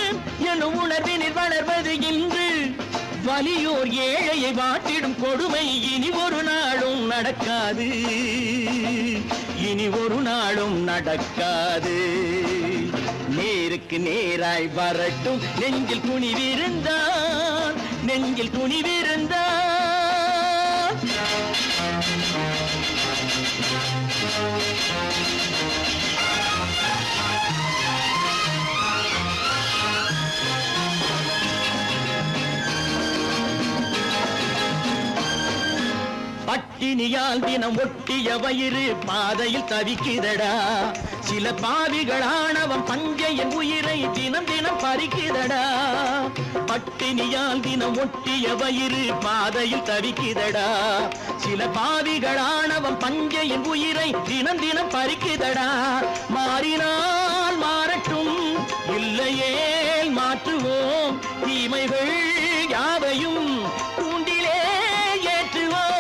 Speaker 2: எனும் உணர்வினில் வளர்வது இன்று. வலியோர் ஏழையை வாட்டிடும் கொடுமை இனி ஒரு நாளும் நடக்காது, இனி ஒரு நாளும் நடக்காது. நேருக்கு நேராய் வரட்டும் நெஞ்சில் துணிவிருந்தால், நெஞ்சில் துணிவிருந்தால். பட்டினியால் தினம் ஒட்டிய வயிறு பாதையில் தவிக்குதடா, சில பாவிகளானவன் பஞ்சையின் உயிரை தினம் தினம் பறிக்குதடா. பட்டினியால் தினம் ஒட்டிய வயிறு பாதையில் தவிக்குதடா, சில பாவிகளானவன் பஞ்சையின் உயிரை தினம் தினம் பறிக்குதடா. மாறினால் மாறட்டும் இல்லையே மாற்றுவோம், தீமைகள் யாவையும் கூண்டிலே ஏற்றுவோம்.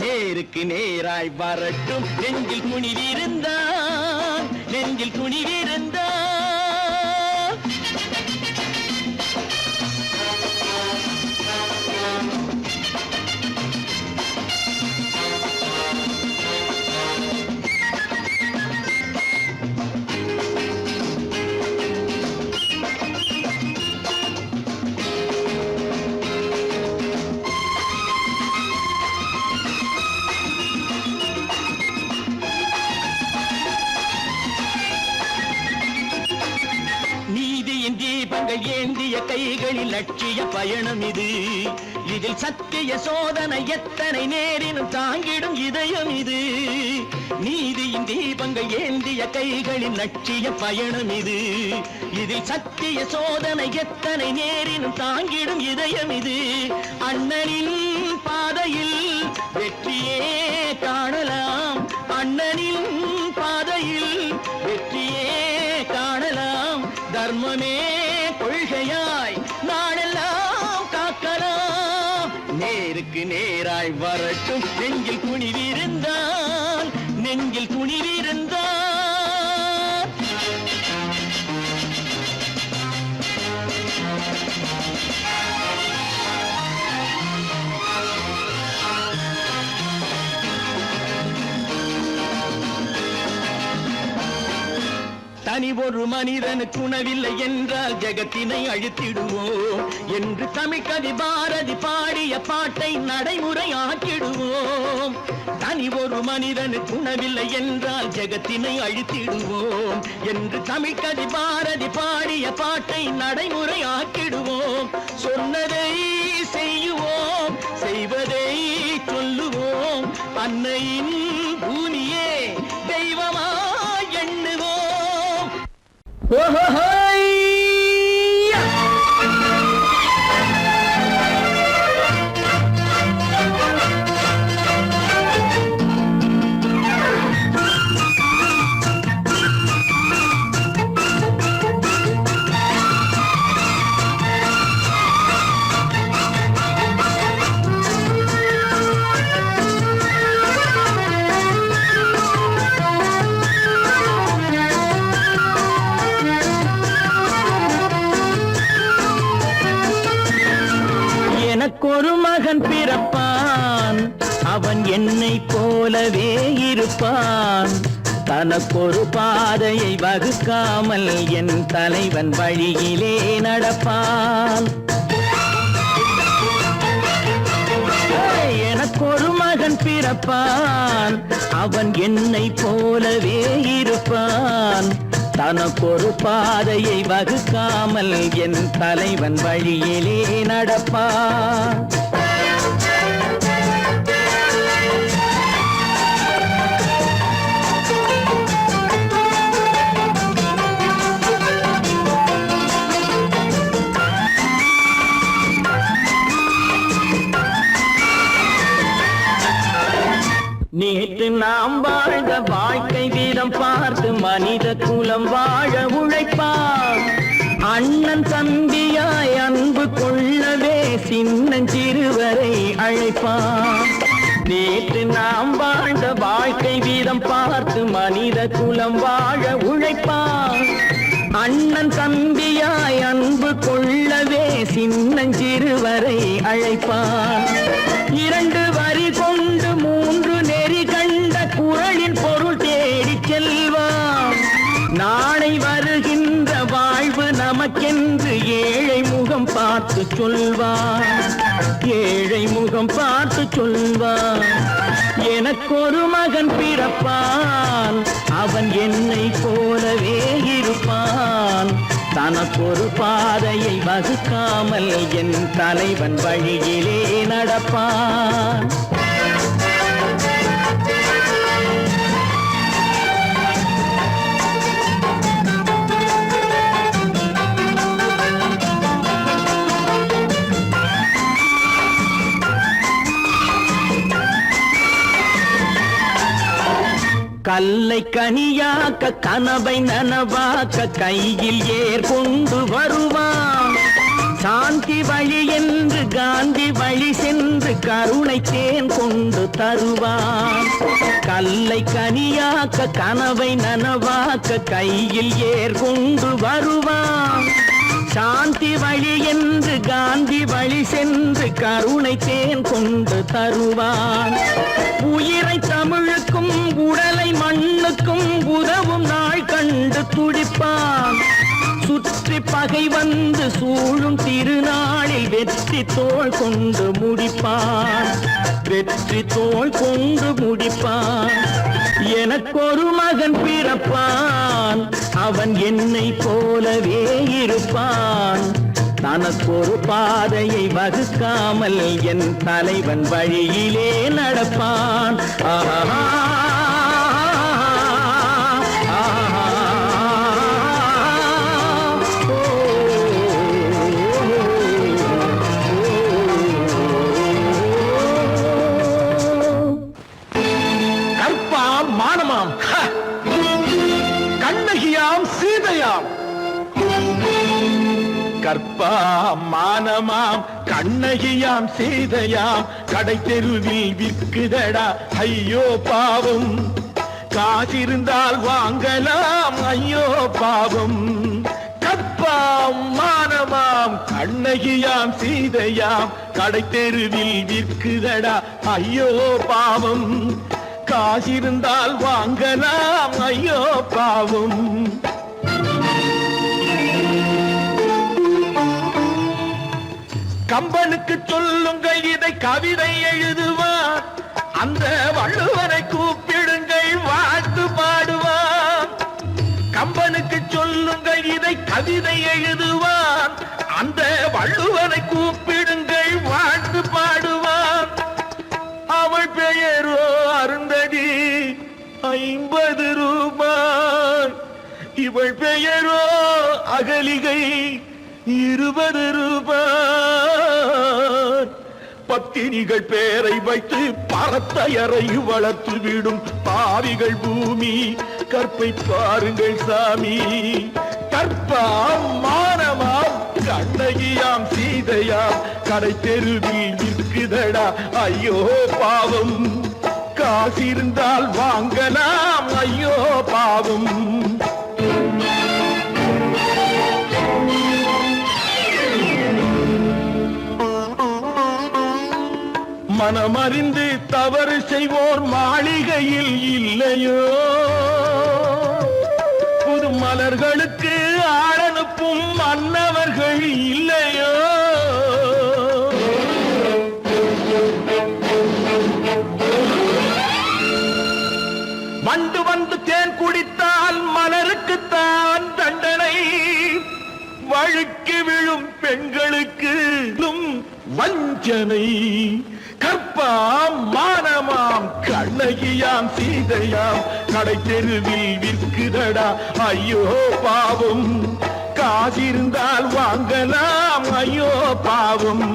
Speaker 2: நேருக்கு நேராய் வரட்டும் நெஞ்சில் துணிவிருந்தால், நெஞ்சில் துணிவிருந்தால். தீபங்கள் ஏந்திய கைகளில் லட்சிய பயணம் இது, இதில் சத்திய சோதனை எத்தனை நேரினும் தாங்கிடும் இதயம் இது. நீதியின் தீபங்கள் ஏந்திய கைகளில் லட்சிய பயணம் இது, இதில் சத்திய சோதனை எத்தனை நேரினும் தாங்கிடும் இதயம் இது. அண்ணனின் பாதையில் வெற்றியே காணலாம், அண்ணனின் பாதையில் வெற்றியே காணலாம். தர்மமே கொள்கையாய் நாடெல்லாம் காக்கலாம். நேருக்கு நேராய் வரட்டும் நெஞ்சில் துணிவிருந்தால், நெஞ்சில் துணிவிருந்தால். தனி ஒரு மனிதனுக்கு உணவில்லை என்றால் ஜெகத்தினை அழித்திடுவோம் என்று தமிழ்கவி பாரதி பாடிய பாட்டை நடைமுறையாக்கிடுவோம். தனி ஒரு மனிதனுக்கு உணவில்லை என்றால் ஜெகத்தினை அழித்திடுவோம் என்று தமிழ்கவி பாரதி பாடிய பாட்டை நடைமுறையாக்கிடுவோம். சொன்னதை செய்யுவோம், செய்வதை சொல்லுவோம், அன்னையின் பூமியே தெய்வமா எண்ணுவோம். எனக்கொரு மகன் பிறப்பான், அவன் என்னை போலவே இருப்பான். தனக்கொரு பாதையை வகுக்காமல் என் தலைவன் வழியிலே நடப்பான். எனக்கொரு மகன் பிறப்பான், அவன் என்னை போலவே இருப்பான். தனக்கொரு பாதையை வகுக்காமல் என் தலைவன் வழியிலே நடப்பான். நேற்று நாம் வாழ்ந்த வாழ்க்கை வீதம் பார்த்து மனித குலம் வாழ உழைப்பான். அண்ணன் தம்பியாய் அன்பு கொள்ளவே சின்னஞ்சிறுவரை அழைப்பான். நேற்று நாம் வாழ்ந்த வாழ்க்கை வீதம் பார்த்து மனித குலம் வாழ உழைப்பான். அண்ணன் தம்பியாய் அன்பு கொள்ளவே சின்னஞ்சிறுவரை அழைப்பான். 2 வரி கொண்டு 3 நெறி கண்ட குறளின் பொருள் தேடிச் செல்வான். நாளை வருகின்ற வாழ்வு நமக்கென்று ஏழை முகம் பார்த்து சொல்வான். ஏழை முகம் பார்த்து சொல்வான். எனக்கொரு மகன் பிறப்பான், அவன் என்னை போலவே இருப்பான். தனக்கொரு பாதையை வகுக்காமல் என் தலைவன் வழியிலே நடப்பான். கல்லை கனியாக்க கனவை நனவாக்க கையில் ஏர் கொண்டு வருவான். சாந்தி வழி என்று காந்தி வழி சென்று கருணை தேன் கொண்டு தருவான். கல்லை கனியாக்க கனவை நனவாக்க கையில் ஏர் கொண்டு வருவான். சாந்தி வழி என்று காந்தி வழி சென்று கருணை தேன் கொண்டு தருவான். உயிரை தமிழுக்கும் உடலை மண்ணுக்கும் உதவும் நாள் கண்டு துடிப்பான். சுற்றி பகை வந்து சூழும் திருநாளில் வெற்றி தோள் கொண்டு முடிப்பான். வெற்றி தோள் கொண்டு முடிப்பான். எனக்கொரு மகன் பிறப்பான், அவன் என்னை போலவே இருப்பான். தனக்கொரு பாதையை வகுக்காமல் என் தலைவன் வழியிலே நடப்பான். ஆஹா
Speaker 3: மானமாம், கண்ணகியாம், சீதையாம். கற்பாம் மானமாம் கண்ணகியாம் சீதையாம் கடை தெருவில் விற்குதடா ஐயோ பாவம். காசிருந்தால் வாங்கலாம் ஐயோ பாவம். கற்பாம் மானமாம் கண்ணகியாம் சீதையாம் கடை தெருவில் விற்குதடா ஐயோ பாவம். காசிருந்தால் வாங்கலாம் ஐயோ பாவம். கம்பனுக்கு சொல்லுங்கள் இதை கவிதை எழுதுவார். அந்த வள்ளுவரை கூப்பிடுங்கள் வாழ்த்து பாடுவார். கம்பனுக்கு சொல்லுங்கள் இதை கவிதை எழுதுவார். அந்த வள்ளுவரை கூப்பிடுங்கள் வாழ்த்து பாடுவார். அவள் பெயரோ அருந்ததி 50 ரூபாய். இவள் பெயரோ அகலிகை 20 ரூபாய். பத்தினிகள் பேரை வைத்து பரத்தையரை வளர்த்து விடும் பாவிகள் பூமி. கற்பை பாருங்கள் சாமி. கற்பாம் மானமாம் கண்ணகியாம் சீதையாம் கடை தெருவில் விற்குதடா ஐயோ பாவம். காசிருந்தால் வாங்கலாம் ஐயோ பாவம். மனமறிந்து தவறு செய்வோர் மாளிகையில் இல்லையோ. மன்னர்களுக்கு ஆளனுப்பும் மன்னவர்கள் இல்லையோ? வண்டு வந்து தேன் குடித்தால் மலருக்குத்தான் தண்டனை. வழுக்கி விழும் பெண்களுக்கு வஞ்சனை. கற்பாம் மானமாம் கண்ணகியாம் சீதையாம் கடை தெருவில் விற்குதடா ஐயோ பாவம். காசிருந்தால் வாங்கலாம் ஐயோ பாவம்.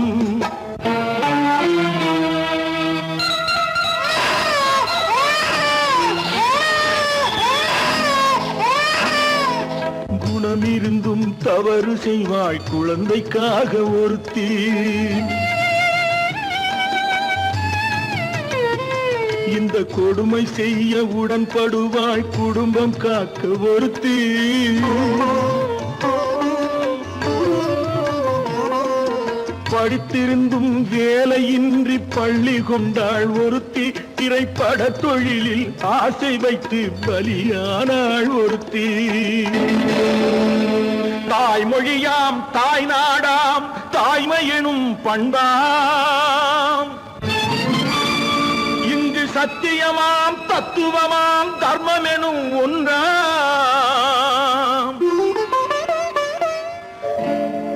Speaker 3: குணமிருந்தும் தவறு செய்வாய் குழந்தைக்காக ஒருத்தி. இந்த கொடுமை செய்ய உடன்படுவாய் குடும்பம் காக்க ஒருத்தி. படித்திருந்தும் வேலையின்றி பள்ளி கொண்டாள் ஒருத்தி. திரைப்பட தொழிலில் ஆசை வைத்து பலியானாள் ஒருத்தி. தாய்மொழியாம் தாய் நாடாம் தாய்மை எனும் பண்பாம். இங்கு சத்தியமாம் தத்துவமாம் தர்மம் எனும் ஒன்றாம்.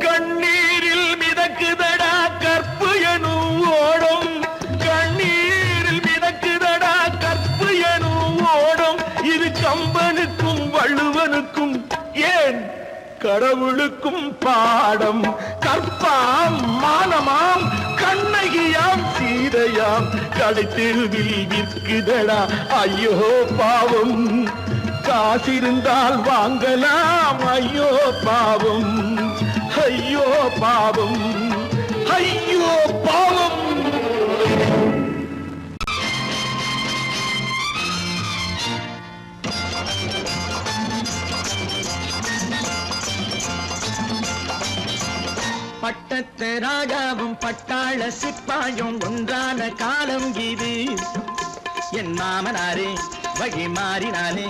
Speaker 3: கண்ணீரில் மிதக்குதடா கற்பு எனும் ஓடும். கண்ணீரில் மிதக்குதடா கற்பு எனும் ஓடும். இது கம்பனுக்கும் வள்ளுவனுக்கும் ஏன் கடவுளுக்கும் பாடம். கற்பாம் மானமாம் கண்ணகியாம் சீதையாம் கடை தெருவில் விற்குதடா ஐயோ பாவம். காசிருந்தால் வாங்கலாம் ஐயோ பாவம். ஐயோ பாவம். ஐயோ பாவம்.
Speaker 2: பட்டத்து ராஜாவும் பட்டாள சிப்பாயும் ஒன்றான காலம் இது. என் மாமனாரே வழி மாறினாலே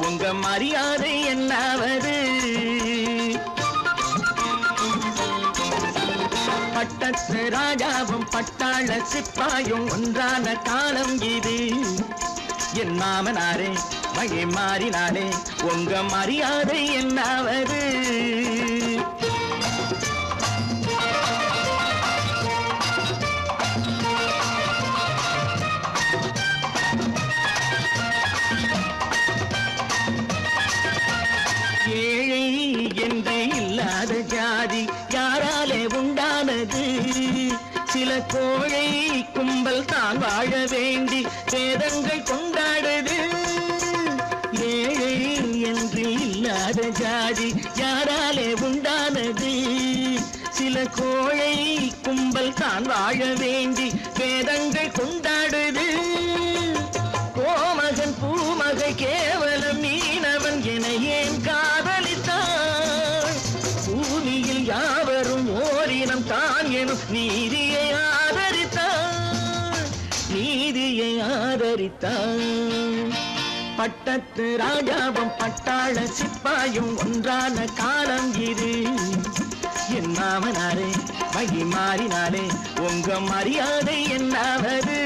Speaker 2: உங்க மரியாதை என்னாவது? பட்டத்து ராஜாவும் பட்டாள சிப்பாயும் ஒன்றான காலம் இது. என் மாமனாரே வழி மாறினாலே உங்க மரியாதை என்னாவது? ஏழை என்றே இல்லாத ஜாதி யாராலே உண்டானது? சில கோழை கும்பல் தான் வாழ வேண்டி வேதங்கள் கொண்டாடுது. ஏழை என்று இல்லாத ஜாதி யாராலே உண்டானது? சில கோழை கும்பல் தான் வாழ வேண்டி வேதங்கள் கொண்டாடுது. கோமகன் பூமகை கேவலம் மீனவன் என ஏன் காதலித்தான்? பூமியில் யாவரும் ஓரினம் தான் எனும் நீதியை ஆதரித்தான். நீதியை ஆதரித்தான். பட்டத்து ராஜாவும் பட்டாள சிப்பாயும் ஒன்றான காலம் இது. என் மாமனாரே வழி மாறினாலே உங்க மரியாதை என்னாவது?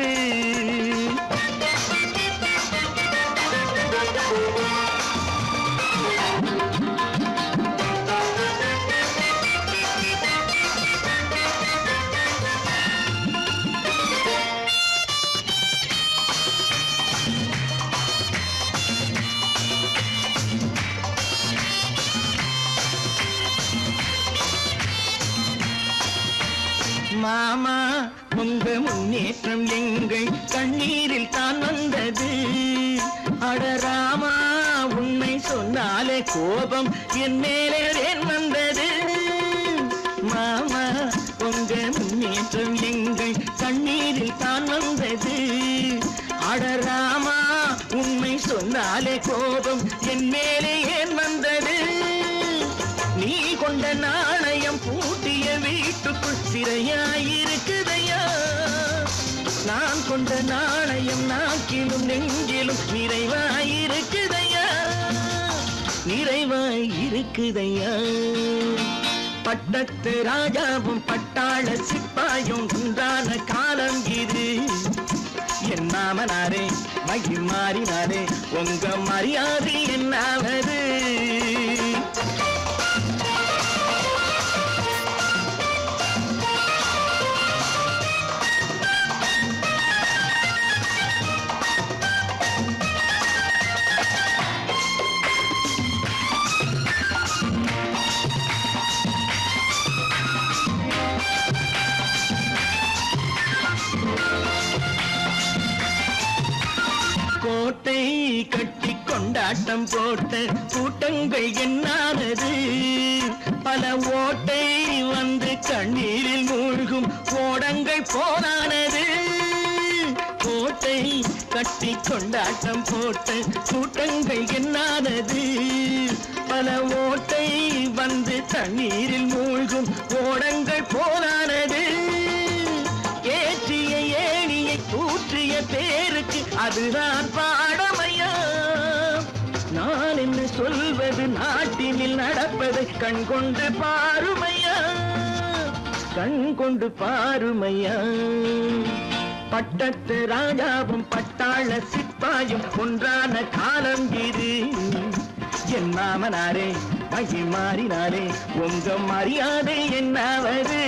Speaker 2: மாமா உங்க முன்னேற்றம் எங்கள் கண்ணீரில் தான் வந்தது. அடராமா உண்மை சொன்னாலே கோபம் என் மேலே ஏன் வந்தது? மாமா உங்க முன்னேற்றம் எங்கள் கண்ணீரில் தான் வந்தது. அடராமா உண்மை சொன்னாலே கோபம் என் மேலே ஏன் வந்தது? நீ கொண்ட நாணயம் பூட்டிய வீட்டுக்குள் சிறையாயிருக்குதையா? நான் கொண்ட நாணயம் நாக்கிலும் நெஞ்சிலும் நிறைவாயிருக்குதையா? நிறைவாயிருக்குதையா?
Speaker 3: இருக்குதையா. பட்டத்து ராஜாவும் பட்டாள சிப்பாயும் உண்டான காலம் இது. என் மாமனாரே மகி மாறினாரே உங்க மரியாதை என்னாவது? கோட்டை கட்டி கொண்டாட்டம் போட்ட கூட்டங்கள் என்னானது? பல ஓட்டை வந்து கண்ணீரில் மூழ்கும் ஓடங்கள் போனானது. கோட்டை கட்டி கொண்டாட்டம் போட்ட கூட்டங்கள் என்னானது? பல ஓட்டை வந்து தண்ணீரில் மூழ்கும் ஓடங்கள் போனானது. ஏற்றிய ஏணியை தூற்றிய பேருக்கு அதுதான் பாடமையா? நான் என்ன சொல்வது? நாட்டினில் நடப்பதை கண் கொண்டு பாருமையா, கண் கொண்டு பாருமையா. பட்டத்து ராஜாவும் பட்டாள சிப்பாயும் ஒன்றான காலம் இது. என் மாமனாரே மகி மாறினாரே உங்க மரியாதை என்னாவது?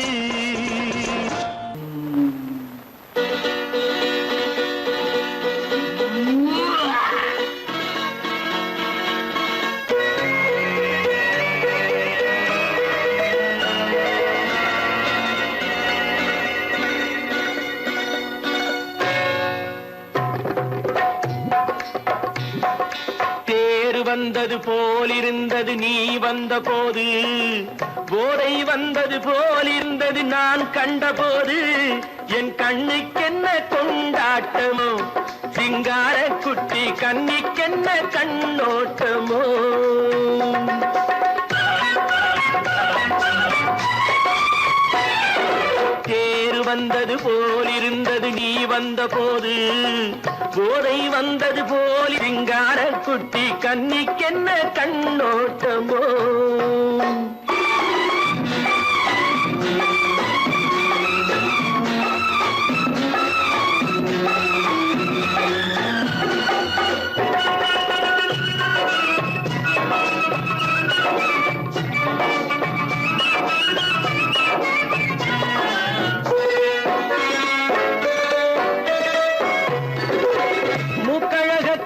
Speaker 3: வந்தது போலிருந்தது நீ வந்த போது, போதை வந்தது போலிருந்தது நான் கண்டபோது. என் கண்ணுக்கென்ன கொண்டாட்டமோ, சிங்கார குட்டி கண்ணிக்கென்ன கண்ணோட்டமோ. தேர் வந்தது போலிருந்தது நீ வந்த போது, போதை வந்தது போல் சிங்கார குட்டி கண்ணிக்கென்ன கண்ணோட்டமோ.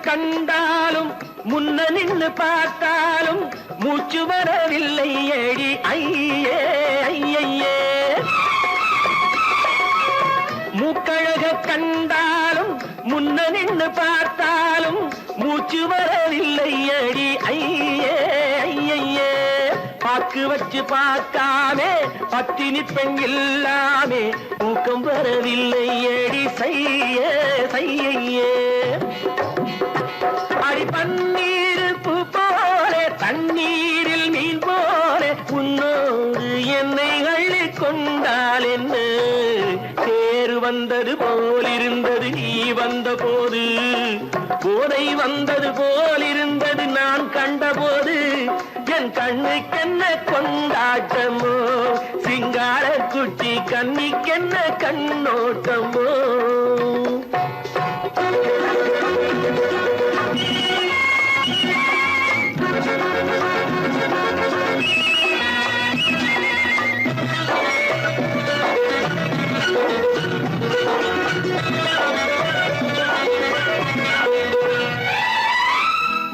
Speaker 3: கண்டாலும் முன்ன நின்று பார்த்தாலும் மூச்சு வரவில்லை ஏடி ஐயே ஐயே. மூக்கழக கண்டாலும் முன்ன நின்று பார்த்தாலும் மூச்சு வரவில்லை ஏடி ஐயே ஐயே. பாக்கு வச்சு பார்க்காமே பத்தினி பெண் இல்லாமே ஊக்கம் வரவில்லை ஏடி செய்ய செய்யே. அடி பன்னீர் பூ போலே தண்ணீரில் மீன் போலே உன்னோடு என்னை அள்ளி கொண்டால் என்ன? தேர் வந்தது போலிருந்தது நீ வந்த போது, போதை வந்தது போலிருந்தது நான் கண்டபோது. என் கண்ணுக்கென்ன கொண்டாட்டமோ, சிங்கார குட்டி கண்ணிக்கென்ன கண்ணோட்டமோ.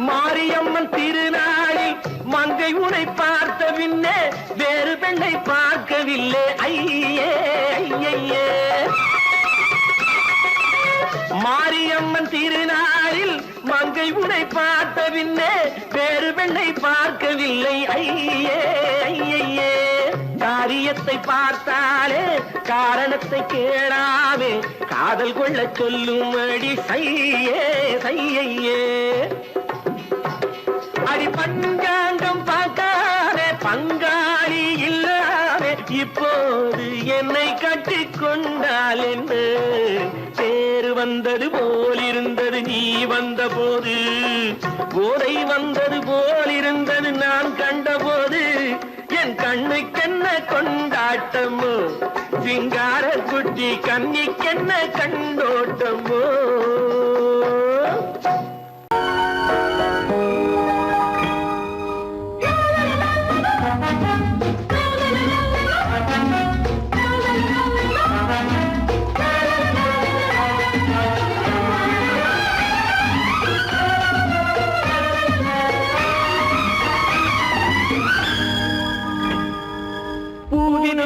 Speaker 3: மாரியம்மன் திருநாளில் மங்கை உனை பார்த்த பின்னே வேறு பெண்ணை பார்க்கவில்லை ஐயே ஐயே. மாரியம்மன் திருநாளில் மங்கை உனை பார்த்த பின்னே வேறு பெண்ணை பார்க்கவில்லை ஐயே ஐயே. காரியத்தை பார்த்தாலே காரணத்தை கேளாமே காதல் கொள்ள சொல்லும்படி செய்யே செய்யே. அடி பஞ்சாங்கம் பார்க்காதே பங்காளி இல்லாமே இப்போது என்னை கட்டிக் கொண்டால் என்ன? தேர் வந்தது போல் இருந்தது நீ வந்த போது, போதை வந்தது போல் இருந்தது நான் கண்டபோது, என் கண்ணுக்கென்ன கொண்டாட்டமோ, சிங்கார குட்டி கண்ணிக்கென்ன கண்டோட்டமோ.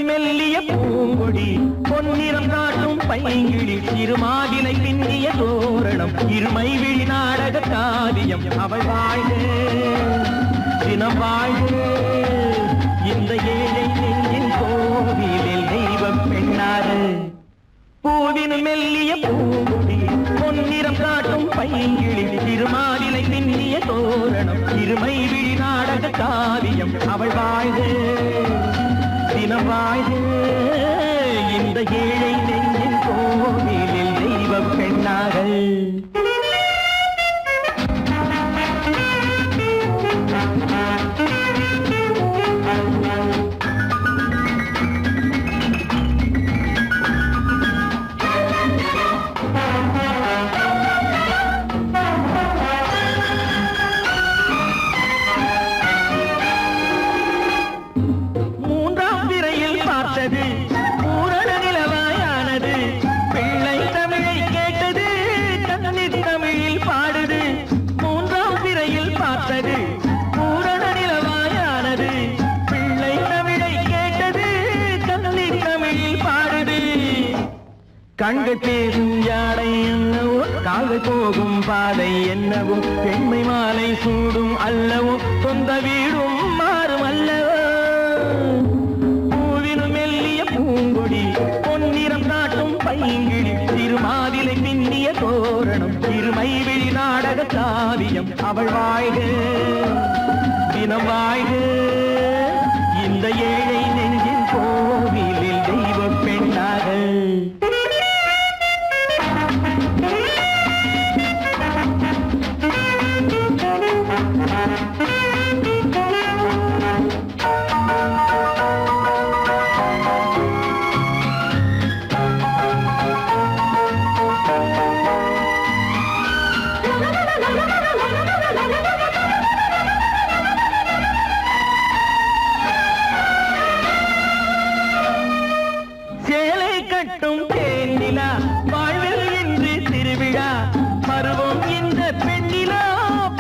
Speaker 3: மெல்லிய பூங்கொடி பொன்னிறம் காட்டும் பைங்கிழி திருமாதிலை பின்னிய தோரணம் இருமை விழி நாடக காவியம் அவள் வாழ்க தினம் வாழ்க இந்த ஏழை நெஞ்சின் கோவிலில் தெய்வ பெண்ணாக. பூவின் மெல்லிய பூங்கொடி பொன்னிறம் காட்டும் பைங்கிழி திருமாதிலை பின்னிய தோரணம் இருமை விழி நாடக காவியம் அவள் வாழ்க தினம் வாழ்க இந்த ஏழை நெஞ்சின் கோவிலில் தெய்வ பெண்ணாக. பூரண நிலவாயானது பிள்ளை தமிழை கேட்டது கண்ணீர் தமிழில் பாடுது. மூன்றாம் பிறையில் பார்த்தது பூரண நிலவாயானது பிள்ளை தமிழை கேட்டது கண்ணீர் தமிழில் பாடுது. கண்கள் பேசும் யாடை என்னவோ கால்கள் போகும் பாதை என்னவோ பெண்மை மாலை சூடும் அல்லவோ சொந்த வீடும் மாறும் அல்லவோ. பூங்கொடி பொன்னிறம் காட்டும் பைங்கிழி திருமாதிலை பின்னிய தோரணம் இருமை விழி நாடக காவியம் அவள் வாழ்க தினம் வாழ்க இந்த ஏழை நெஞ்சின் கோவிலில் தெய்வ பெண்ணாக. வாழ்வில் இன்று திருவிழா பருவம் இந்த பெண்ணிலா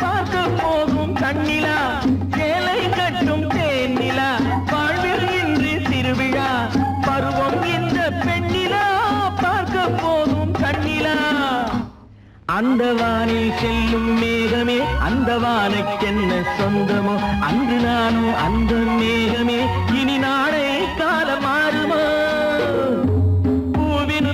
Speaker 3: பார்க்க போகும் கண்ணிலா சேலை கட்டும் தேனிலா வாழ்வில் இன்று திருவிழா பருவம் இந்த பெண்ணிலா பார்க்க போகும் கண்ணிலா. அந்த வானில் செல்லும் மேகமே அந்த வானுக்கென்ன சொந்தமோ அன்று நானும் அந்த மேகமே இனி நாளை காலம் மாறுமோ.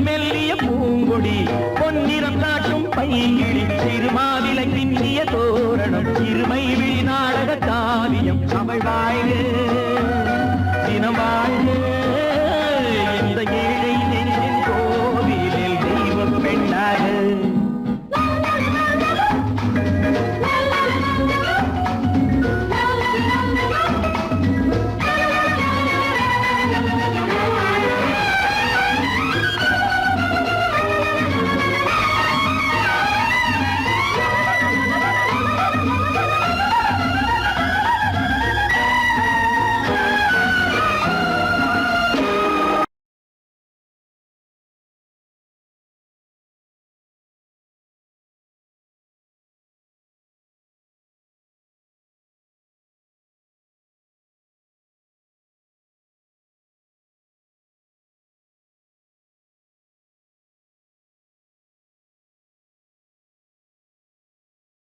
Speaker 3: மெல்லிய பூங்கொடி பொன்னிறம் காட்டும் பைங்கிழி திருமாதிலை பின்னிய தோரணம் இருமை விழி நாடக காவியம் அவள் வாழ்க